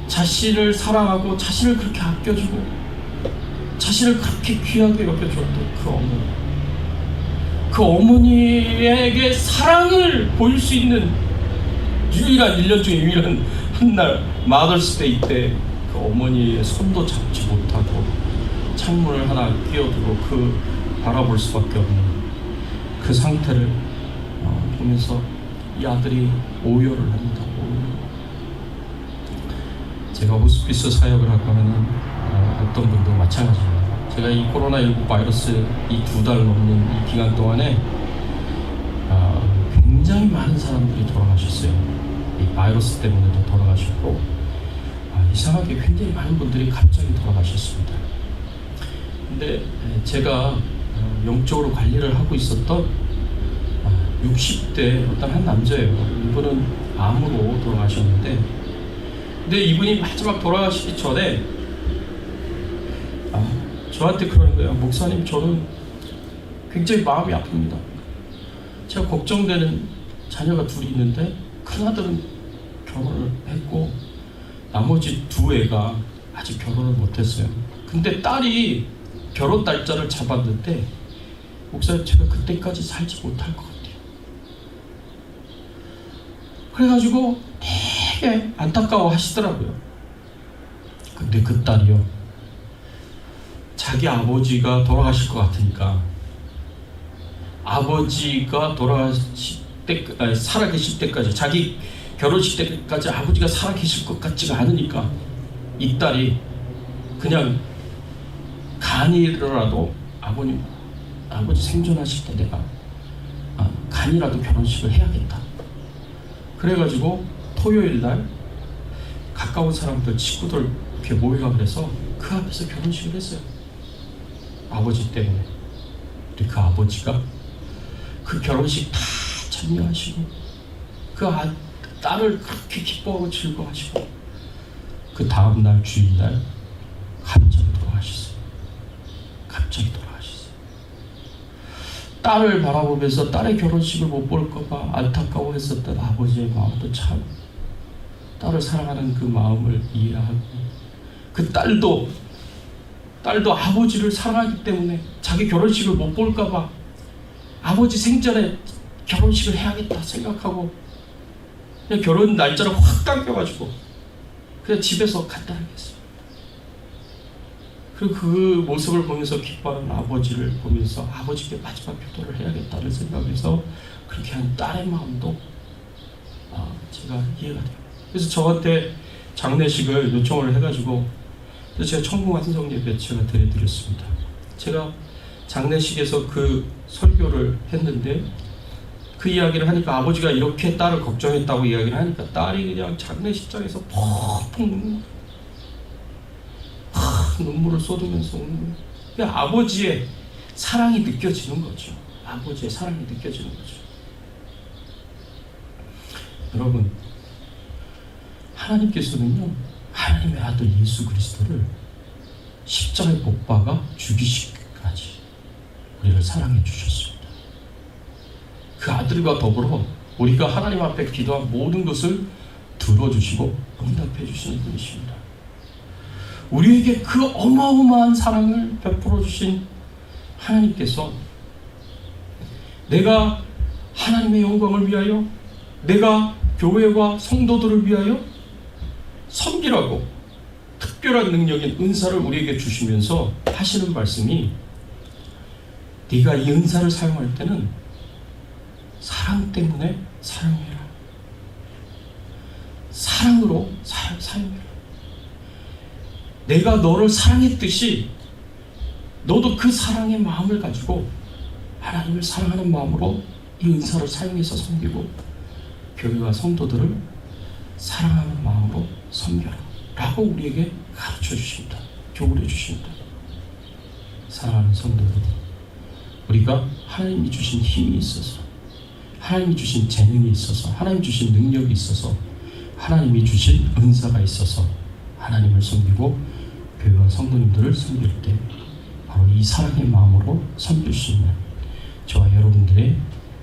자신을 사랑하고 자신을 그렇게 아껴주고 자신을 그렇게 귀하게 여겨줬던 그 어머니에게 사랑을 보일 수 있는 유일한 1년 중에 유일한 한날 마더스데이 때 그 어머니의 손도 잡지 못하고 창문을 하나 끼어들고 그 바라볼 수밖에 없는 그 상태를 보면서 이 아들이 오열을 합니다. 제가 호스피스 사역을 하면은 어떤 분도 마찬가지입니다. 제가 이 코로나19 바이러스 이 2달 넘는 이 기간 동안에 굉장히 많은 사람들이 돌아가셨어요. 이 바이러스 때문에도 돌아가셨고 이상하게 굉장히 많은 분들이 갑자기 돌아가셨습니다. 근데 제가 영적으로 관리를 하고 있었던 60대 어떤 한 남자예요. 이분은 암으로 돌아가셨는데, 근데 이분이 마지막 돌아가시기 전에 저한테 그러는 거예요. 목사님, 저는 굉장히 마음이 아픕니다. 제가 걱정되는 자녀가 둘이 있는데 큰아들은 결혼을 했고 나머지 두 애가 아직 결혼을 못했어요. 근데 딸이 결혼 날짜를 잡았는데 목사님, 제가 그때까지 살지 못할 것 같아요. 그래가지고 되게 안타까워 하시더라고요. 근데 그 딸이요, 자기 아버지가 돌아가실 것 같으니까 아버지가 살아계실 때까지, 자기 결혼식 때까지 아버지가 살아계실 것 같지가 않으니까 이 딸이 그냥 간이라도 아버지 생존하실 때 내가 간이라도 결혼식을 해야겠다. 그래가지고 토요일 날 가까운 사람들, 친구들 이렇게 모여가 그래서 그 앞에서 결혼식을 했어요. 아버지 때문에. 근데 그 아버지가 그 결혼식 다 참여하시고 그 딸을 그렇게 기뻐하고 즐거워하시고 그 다음날 주일날 갑자기 돌아가셨어요. 갑자기 돌아가셨어요. 딸을 바라보면서 딸의 결혼식을 못 볼까봐 안타까워했었던 아버지의 마음도 참, 딸을 사랑하는 그 마음을 이해하고, 그 딸도 아버지를 사랑하기 때문에 자기 결혼식을 못 볼까봐 아버지 생전에 결혼식을 해야겠다 생각하고 그냥 결혼 날짜를 확 당겨가지고 그냥 집에서 간단하게 했어요. 그리고 그 모습을 보면서 기뻐하는 아버지를 보면서 아버지께 마지막 효도를 해야겠다는 생각에서 그렇게 한 딸의 마음도 제가 이해가 돼요. 그래서 저한테 장례식을 요청을 해가지고 그래서 제가 청궁완성 예배 제가 드려드렸습니다. 제가 장례식에서 그 설교를 했는데 그 이야기를 하니까 아버지가 이렇게 딸을 걱정했다고 이야기를 하니까 딸이 그냥 장례식장에서 펑펑 눈물을 쏟으면서 우는 거예요. 아버지의 사랑이 느껴지는 거죠. 아버지의 사랑이 느껴지는 거죠. 여러분, 하나님께서는요, 하나님의 아들 예수 그리스도를 십자가에 못 박아 죽이시기까지 우리를 사랑해 주셨습니다. 그 아들과 더불어 우리가 하나님 앞에 기도한 모든 것을 들어주시고 응답해 주시는 분이십니다. 우리에게 그 어마어마한 사랑을 베풀어 주신 하나님께서 내가 하나님의 영광을 위하여, 내가 교회와 성도들을 위하여 섬기라고 특별한 능력인 은사를 우리에게 주시면서 하시는 말씀이, 네가 이 은사를 사용할 때는 사랑 때문에 사용해라. 사랑으로 사용해라. 내가 너를 사랑했듯이 너도 그 사랑의 마음을 가지고 하나님을 사랑하는 마음으로 이 은사를 사용해서 섬기고 교회와 성도들을 사랑하는 마음으로 섬겨라 라고 우리에게 가르쳐 주십니다. 교훈해 주십니다. 사랑하는 성도 여러분, 우리가 하나님이 주신 힘이 있어서, 하나님이 주신 재능이 있어서, 하나님이 주신 능력이 있어서, 하나님이 주신 은사가 있어서 하나님을 섬기고 교회와 성도님들을 섬길 때 바로 이 사랑의 마음으로 섬길 수 있는 저와 여러분들의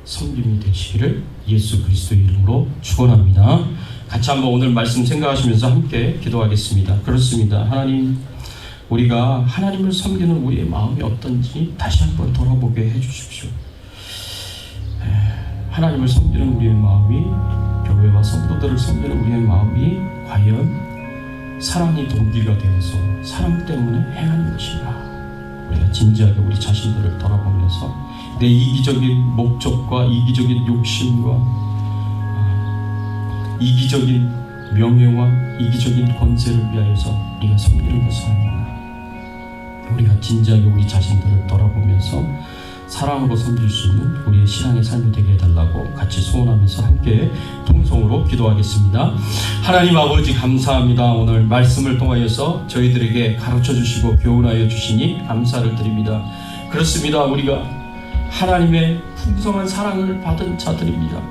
섬김이 되시기를 예수 그리스도의 이름으로 축원합니다. 같이 한번 오늘 말씀 생각하시면서 함께 기도하겠습니다. 그렇습니다. 하나님, 우리가 하나님을 섬기는 우리의 마음이 어떤지 다시 한번 돌아보게 해주십시오. 하나님을 섬기는 우리의 마음이, 교회와 성도들을 섬기는 우리의 마음이 과연 사랑이 동기가 되어서 사랑 때문에 행하는 것인가? 우리가 진지하게 우리 자신들을 돌아보면서 내 이기적인 목적과 이기적인 욕심과 이기적인 명예와 이기적인 권세를 위하여서 우리가 섬기는 것은 아닌가? 우리가 진지하게 우리 자신들을 돌아보면서 사랑으로 섬길 수 있는 우리의 신앙의 삶이 되게 해달라고 같이 소원하면서 함께 통성으로 기도하겠습니다. 하나님 아버지, 감사합니다. 오늘 말씀을 통하여서 저희들에게 가르쳐 주시고 교훈하여 주시니 감사를 드립니다. 그렇습니다. 우리가 하나님의 풍성한 사랑을 받은 자들입니다.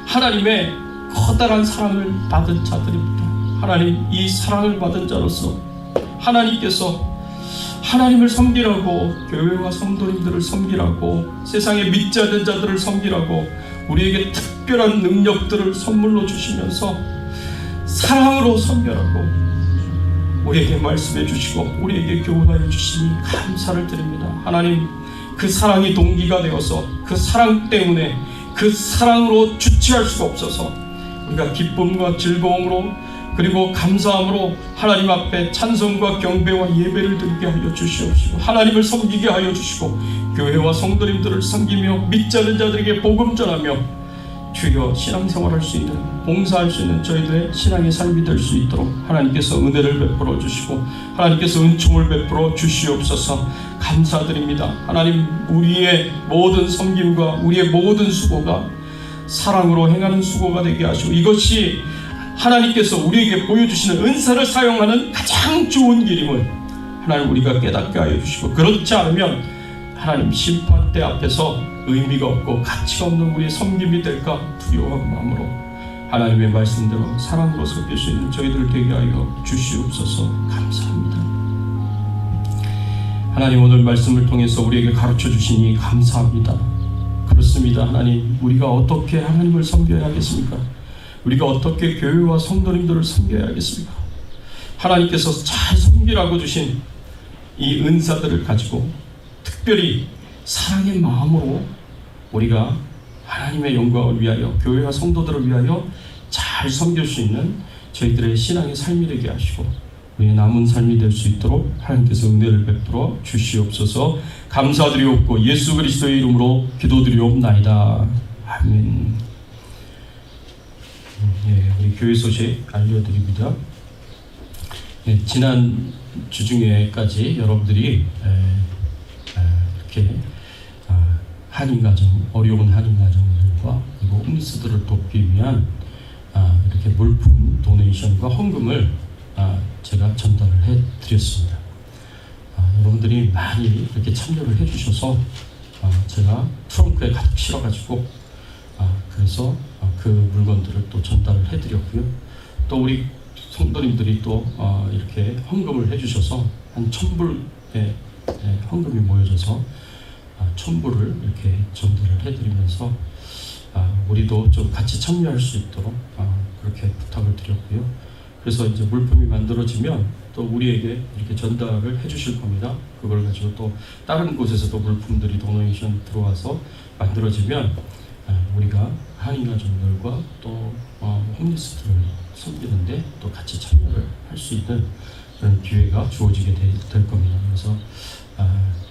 하나님의 커다란 사랑을 받은 자들입니다. 하나님, 이 사랑을 받은 자로서 하나님께서 하나님을 섬기라고, 교회와 성도님들을 섬기라고, 세상에 믿지 않는 자들을 섬기라고 우리에게 특별한 능력들을 선물로 주시면서 사랑으로 섬겨라고 우리에게 말씀해 주시고 우리에게 교훈하여 주시니 감사를 드립니다. 하나님, 그 사랑이 동기가 되어서 그 사랑 때문에 그 사랑으로 주체할 수가 없어서 우리가 기쁨과 즐거움으로 그리고 감사함으로 하나님 앞에 찬송과 경배와 예배를 드리게 하여 주시옵시고 하나님을 섬기게 하여 주시고 교회와 성도님들을 섬기며 믿지 않는 자들에게 복음 전하며 주여 신앙생활할 수 있는, 봉사할 수 있는 저희들의 신앙의 삶이 될 수 있도록 하나님께서 은혜를 베풀어 주시고 하나님께서 은총을 베풀어 주시옵소서. 감사드립니다. 하나님, 우리의 모든 섬김과 우리의 모든 수고가 사랑으로 행하는 수고가 되게 하시고 이것이 하나님께서 우리에게 보여주시는 은사를 사용하는 가장 좋은 길임을 하나님 우리가 깨닫게 하여 주시고, 그렇지 않으면 하나님 심판대 앞에서 의미가 없고 가치가 없는 우리의 섬김이 될까 두려워하는 마음으로 하나님의 말씀대로 사랑으로 섬길 수 있는 저희들 되게 하여 주시옵소서. 감사합니다. 하나님, 오늘 말씀을 통해서 우리에게 가르쳐 주시니 감사합니다. 그렇습니다. 하나님, 우리가 어떻게 하나님을 섬겨야 하겠습니까? 우리가 어떻게 교회와 성도님들을 섬겨야 하겠습니까? 하나님께서 잘 섬기라고 주신 이 은사들을 가지고 특별히 사랑의 마음으로 우리가 하나님의 영광을 위하여 교회와 성도들을 위하여 잘 섬길 수 있는 저희들의 신앙의 삶이 되게 하시고 우리의 남은 삶이 될 수 있도록 하나님께서 은혜를 베풀어 주시옵소서. 감사드리옵고 예수 그리스도의 이름으로 기도드리옵나이다. 아멘. 우리 교회 소식 알려드립니다. 지난 주중에까지 여러분들이 이렇게 한인가정, 어려운 한인가정들과 그리고 홈리스들을 돕기 위한 이렇게 물품 도네이션과 헌금을 제가 전달을 해드렸습니다. 여러분들이 많이 이렇게 참여를 해주셔서 제가 트렁크에 가득 실어가지고 그래서 그 물건들을 또 전달을 해드렸고요. 또 우리 성도님들이 또 이렇게 헌금을 해주셔서 한 1,000불의 헌금이 모여져서 1,000불을 이렇게 전달을 해드리면서 우리도 좀 같이 참여할 수 있도록 그렇게 부탁을 드렸고요. 그래서 이제 물품이 만들어지면 또 우리에게 이렇게 전달을 해주실 겁니다. 그걸 가지고 또 다른 곳에서도 물품들이 도네이션 들어와서 만들어지면 우리가 한인가정들과 또 홈리스들을 섬기는데 또 같이 참여를 할 수 있는 그런 기회가 주어지게 될 겁니다. 그래서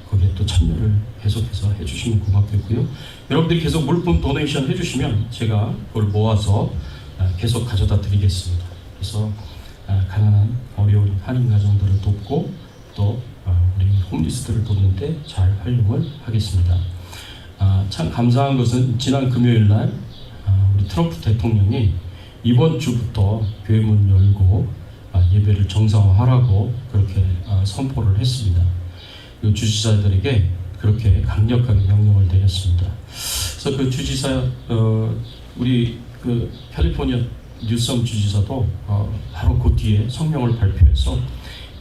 거기에 또 참여를 계속해서 해주시면 고맙겠고요. 여러분들이 계속 물품 도네이션 해주시면 제가 그걸 모아서 계속 가져다 드리겠습니다. 그래서 가난한 어려운 한인 가정들을 돕고 또 우리 홈리스들을 돕는데 잘 활용을 하겠습니다. 참 감사한 것은 지난 금요일 날 우리 트럼프 대통령이 이번 주부터 교회 문 열고 예배를 정상화하라고 그렇게 선포를 했습니다. 주지사들에게 그렇게 강력하게 명령을 내렸습니다. 그래서 그 주지사 우리 그 캘리포니아 뉴섬 주지사도 바로 그 뒤에 성명을 발표해서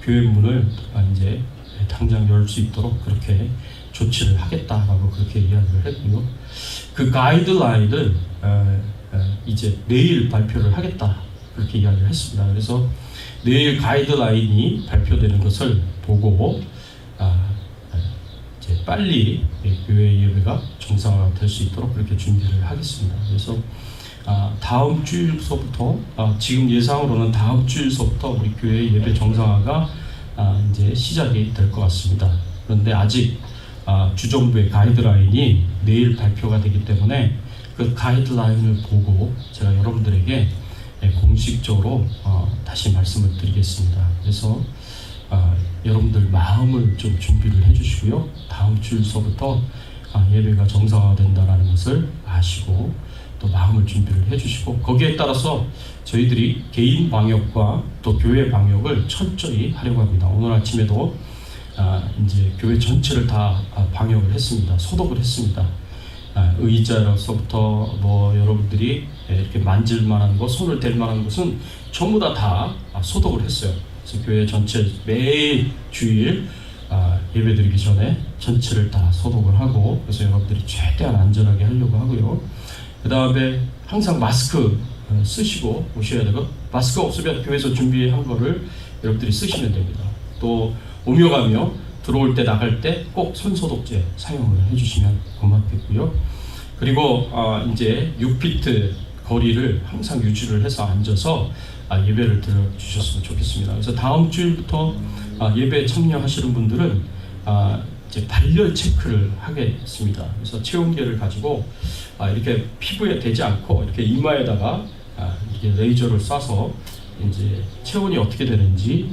교회 문을 이제 당장 열 수 있도록 그렇게 조치를 하겠다라고 그렇게 이야기를 했고요. 그 가이드라인을 이제 내일 발표를 하겠다 그렇게 이야기를 했습니다. 그래서 내일 가이드라인이 발표되는 것을 보고 이제 빨리 교회 예배가 정상화가 될 수 있도록 그렇게 준비를 하겠습니다. 그래서 다음 주일서부터 지금 예상으로는 다음 주일서부터 우리 교회 예배 정상화가 이제 시작이 될 것 같습니다. 그런데 아직 주정부의 가이드라인이 내일 발표가 되기 때문에 그 가이드라인을 보고 제가 여러분들에게 공식적으로 다시 말씀을 드리겠습니다. 그래서 여러분들 마음을 좀 준비를 해주시고요. 다음 주일서부터 예배가 정상화된다는 것을 아시고 또 마음을 준비를 해주시고 거기에 따라서 저희들이 개인 방역과 또 교회 방역을 철저히 하려고 합니다. 오늘 아침에도 이제 교회 전체를 다 방역을 했습니다. 소독을 했습니다. 의자로서부터 뭐 여러분들이 이렇게 만질 만한 것, 손을 댈 만한 것은 전부 다 소독을 했어요. 그래서 교회 전체 매일 주일 예배드리기 전에 전체를 다 소독을 하고 그래서 여러분들이 최대한 안전하게 하려고 하고요. 그 다음에 항상 마스크 쓰시고 오셔야 되고 마스크 없으면 교회에서 준비한 거를 여러분들이 쓰시면 됩니다. 또 오며 가며 들어올 때 나갈 때 꼭 손소독제 사용을 해주시면 고맙겠고요. 그리고 이제 6피트 거리를 항상 유지를 해서 앉아서 예배를 드려주셨으면 좋겠습니다. 그래서 다음 주일부터 예배에 참여하시는 분들은 이제 발열 체크를 하겠습니다. 그래서 체온계를 가지고 이렇게 피부에 대지 않고 이렇게 이마에다가 이렇게 레이저를 쏴서 이제 체온이 어떻게 되는지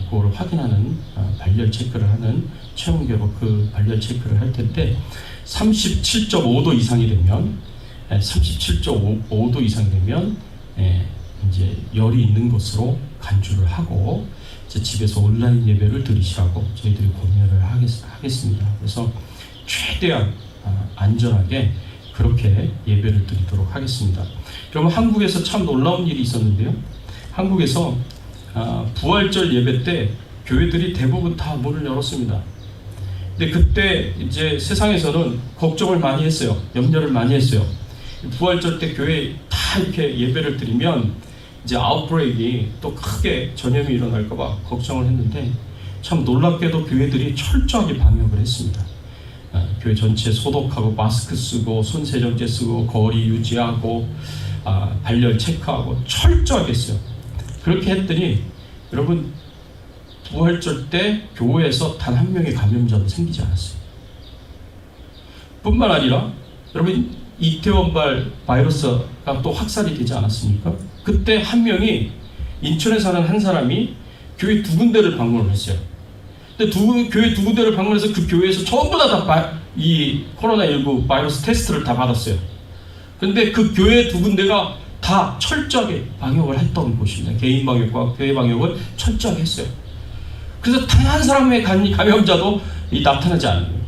그거를 확인하는 발열 체크를 하는 체온계로 그 발열 체크를 할 텐데 37.5도 이상이 되면 37.5도 이상이 되면 이제 열이 있는 것으로 간주를 하고 이제 집에서 온라인 예배를 드리시라고 저희들이 공유를 하겠습니다. 그래서 최대한 안전하게 그렇게 예배를 드리도록 하겠습니다. 여러분 한국에서 참 놀라운 일이 있었는데요. 한국에서 부활절 예배 때 교회들이 대부분 다 문을 열었습니다. 근데 그때 이제 세상에서는 걱정을 많이 했어요. 염려를 많이 했어요. 부활절 때 교회 다 이렇게 예배를 드리면 이제 아웃브레이크가 또 크게 전염이 일어날까봐 걱정을 했는데 참 놀랍게도 교회들이 철저하게 방역을 했습니다. 교회 전체 소독하고 마스크 쓰고 손 세정제 쓰고 거리 유지하고 발열 체크하고 철저하게 했어요. 그렇게 했더니 여러분 부활절 때 교회에서 단 한 명의 감염자도 생기지 않았어요. 뿐만 아니라 여러분 이태원발 바이러스가 또 확산이 되지 않았습니까? 그때 한 명이 인천에 사는 한 사람이 교회 두 군데를 방문을 했어요. 근데 교회 두 군데를 방문해서 그 교회에서 전부 다 이 코로나19 바이러스 테스트를 다 받았어요. 근데 그 교회 두 군데가 다 철저하게 방역을 했던 곳입니다. 개인 방역과 교회 방역을 철저하게 했어요. 그래서 단 한 사람의 감염자도 나타나지 않는 거예요.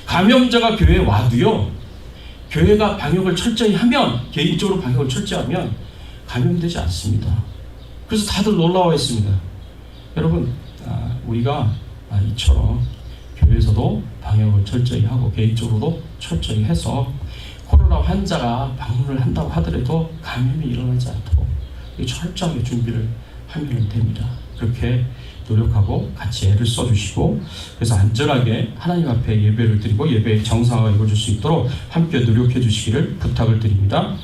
감염자가 교회에 와도요, 교회가 방역을 철저히 하면, 개인적으로 방역을 철저히 하면 감염되지 않습니다. 그래서 다들 놀라워했습니다. 여러분, 우리가 이처럼 교회에서도 방역을 철저히 하고 개인적으로도 철저히 해서 코로나 환자가 방문을 한다고 하더라도 감염이 일어나지 않도록 철저하게 준비를 하면 됩니다. 그렇게 노력하고 같이 애를 써주시고 그래서 안전하게 하나님 앞에 예배를 드리고 예배의 정상화가 이루어질 수 있도록 함께 노력해 주시기를 부탁을 드립니다.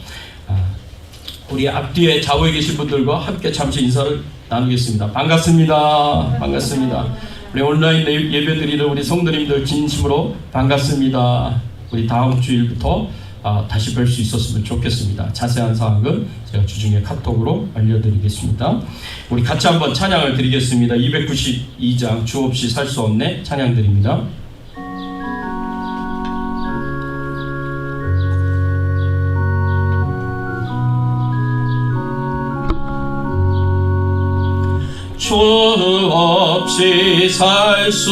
우리 앞뒤에 좌우에 계신 분들과 함께 잠시 인사를 나누겠습니다. 반갑습니다. 반갑습니다. 우리 온라인 예배 드리는 우리 성도님들 진심으로 반갑습니다. 우리 다음 주일부터 다시 뵐 수 있었으면 좋겠습니다. 자세한 사항은 제가 주중에 카톡으로 알려드리겠습니다. 우리 같이 한번 찬양을 드리겠습니다. 292장 주 없이 살 수 없네 찬양 드립니다. 주 없이 살 수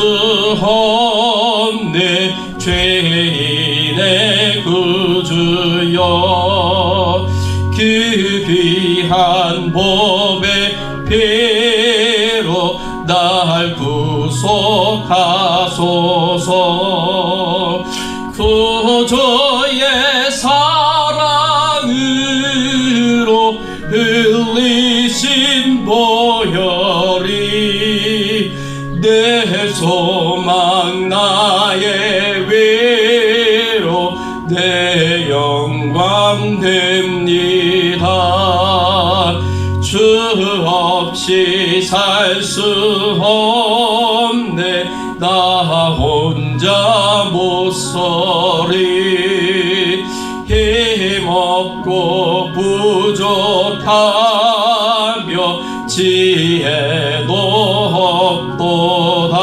없네 죄인의 구주여 그 귀한 몸의 피로 날 구속하소서. 구주의 사랑으로 흘리신 보혈이 내 소망 나의 위로 내 영광 됩니다. 주 없이 살 수 없네 나 혼자 못 서리. 힘없고 부족하며 지혜도 없도다.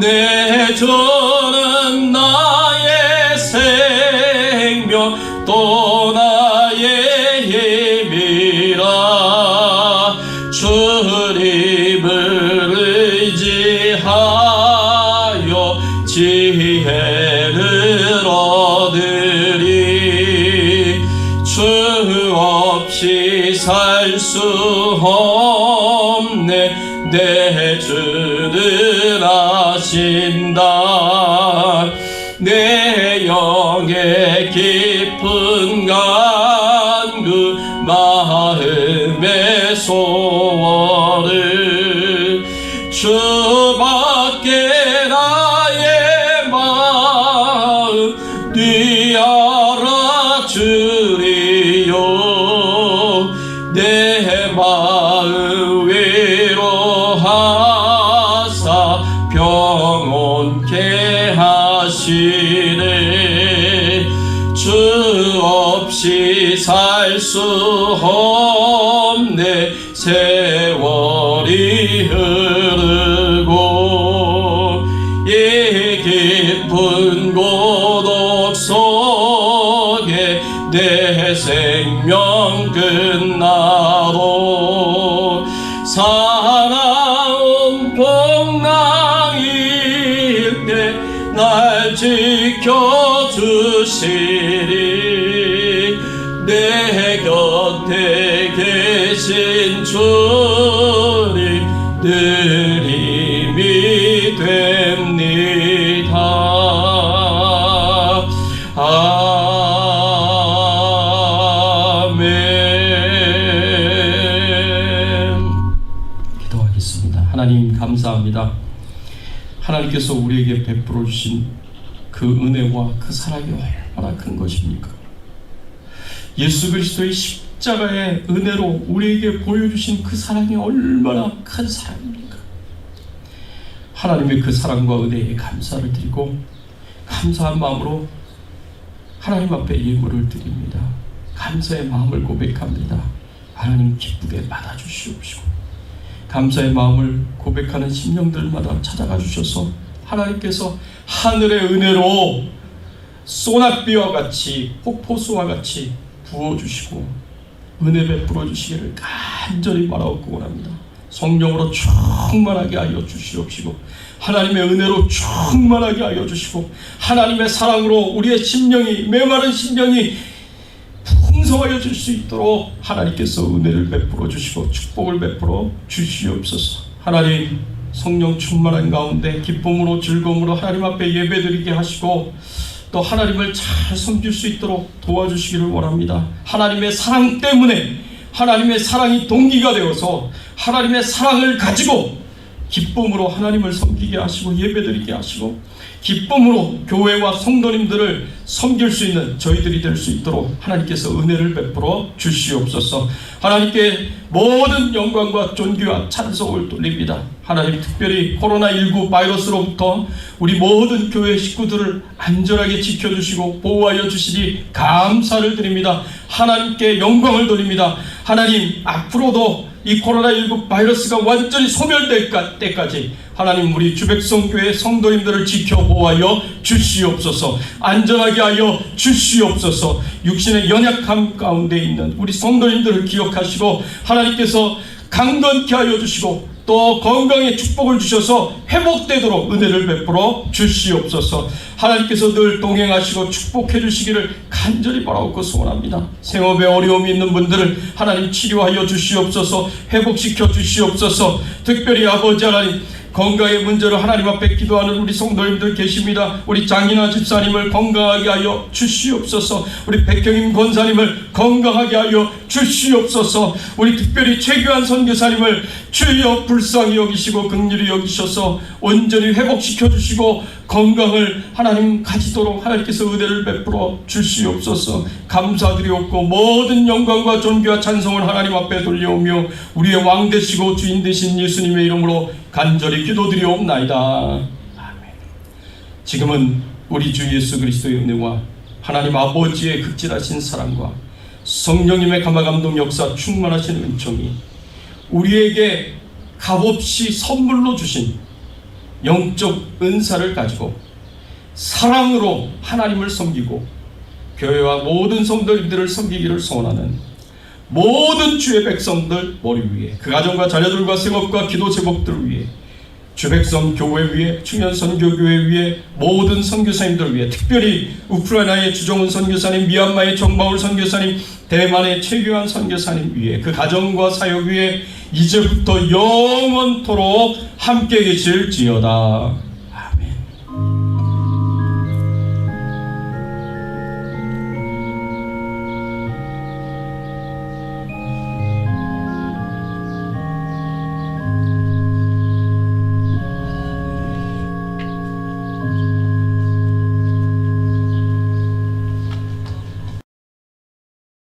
내 주는 나의 생명 또 나의 힘이라. 주님을 의지하여 지혜를 얻으리. 주 없이 살 수 없네 내 주는 아신다. 내 영의 깊은 간구 마음의 소원을 주밖에 나의 마음 네 알아주리요. 내 마음 위로하사 평온케 하시네. 주 없이 살 수 없네 세월이 흐르고 이 깊은 고독 속에 내 생명 끝나도 사나운 풍랑일 때 날 지켜주시리. 내 곁에 계신 주님 늘 힘이 됩니다. 아멘. 기도하겠습니다. 하나님 감사합니다. 하나님께서 우리에게 베풀어 주신 그 은혜와 그 사랑이 얼마나 큰 것입니까? 예수 그리스도의 십자가의 은혜로 우리에게 보여주신 그 사랑이 얼마나 큰 사랑입니까? 하나님의 그 사랑과 은혜에 감사를 드리고 감사한 마음으로 하나님 앞에 예물을 드립니다. 감사의 마음을 고백합니다. 하나님 기쁘게 받아주시옵시고 감사의 마음을 고백하는 심령들마다 찾아가 주셔서 하나님께서 하늘의 은혜로 소낙비와 같이 폭포수와 같이 부어주시고 은혜 베풀어 주시기를 간절히 바라옵고 원합니다. 성령으로 충만하게 하여 주시옵시고 하나님의 은혜로 충만하게 하여 주시고 하나님의 사랑으로 우리의 심령이 메마른 심령이 풍성하여 줄 수 있도록 하나님께서 은혜를 베풀어 주시고 축복을 베풀어 주시옵소서. 하나님 성령 충만한 가운데 기쁨으로 즐거움으로 하나님 앞에 예배드리게 하시고 또 하나님을 잘 섬길 수 있도록 도와주시기를 원합니다. 하나님의 사랑 때문에 하나님의 사랑이 동기가 되어서 하나님의 사랑을 가지고 기쁨으로 하나님을 섬기게 하시고 예배드리게 하시고 기쁨으로 교회와 성도님들을 섬길 수 있는 저희들이 될 수 있도록 하나님께서 은혜를 베풀어 주시옵소서. 하나님께 모든 영광과 존귀와 찬송을 돌립니다. 하나님 특별히 코로나19 바이러스로부터 우리 모든 교회 식구들을 안전하게 지켜주시고 보호하여 주시니 감사를 드립니다. 하나님께 영광을 돌립니다. 하나님 앞으로도 이 코로나19 바이러스가 완전히 소멸될 때까지 하나님 우리 주백성교회 성도님들을 지켜 보호하여 주시옵소서. 안전하게 하여 주시옵소서. 육신의 연약함 가운데 있는 우리 성도님들을 기억하시고 하나님께서 강건케 하여 주시고 또 건강의 축복을 주셔서 회복되도록 은혜를 베풀어 주시옵소서. 하나님께서 늘 동행하시고 축복해 주시기를 간절히 바라옵고 소원합니다. 생업에 어려움이 있는 분들을 하나님 치료하여 주시옵소서. 회복시켜 주시옵소서. 특별히 아버지 하나님, 건강의 문제로 하나님 앞에 기도하는 우리 성도님들 계십니다. 우리 장인아 집사님을 건강하게 하여 주시옵소서. 우리 백경임 권사님을 건강하게 하여 주시옵소서. 우리 특별히 최규환 선교사님을 주여 불쌍히 여기시고 긍휼히 여기셔서 온전히 회복시켜 주시고 건강을 하나님 가지도록 하나님께서 은혜를 베풀어 주시옵소서. 감사드리옵고 모든 영광과 존귀와 찬송을 하나님 앞에 돌려오며 우리의 왕 되시고 주인 되신 예수님의 이름으로 간절히 기도드리옵나이다. 아멘. 지금은 우리 주 예수 그리스도의 은혜와 하나님 아버지의 극진하신 사랑과 성령님의 감화감동 역사 충만하신 은총이 우리에게 값없이 선물로 주신 영적 은사를 가지고 사랑으로 하나님을 섬기고 교회와 모든 성도님들을 섬기기를 소원하는 모든 주의 백성들 머리 위에, 그 가정과 자녀들과 생업과 기도 제목들 위에, 주 백성 교회 위에, 충현 선교교회 위에, 모든 선교사님들 위에, 특별히 우크라이나의 주정훈 선교사님, 미얀마의 정바울 선교사님, 대만의 최규환 선교사님 위에, 그 가정과 사역 위에 이제부터 영원토록 함께 계실지어다.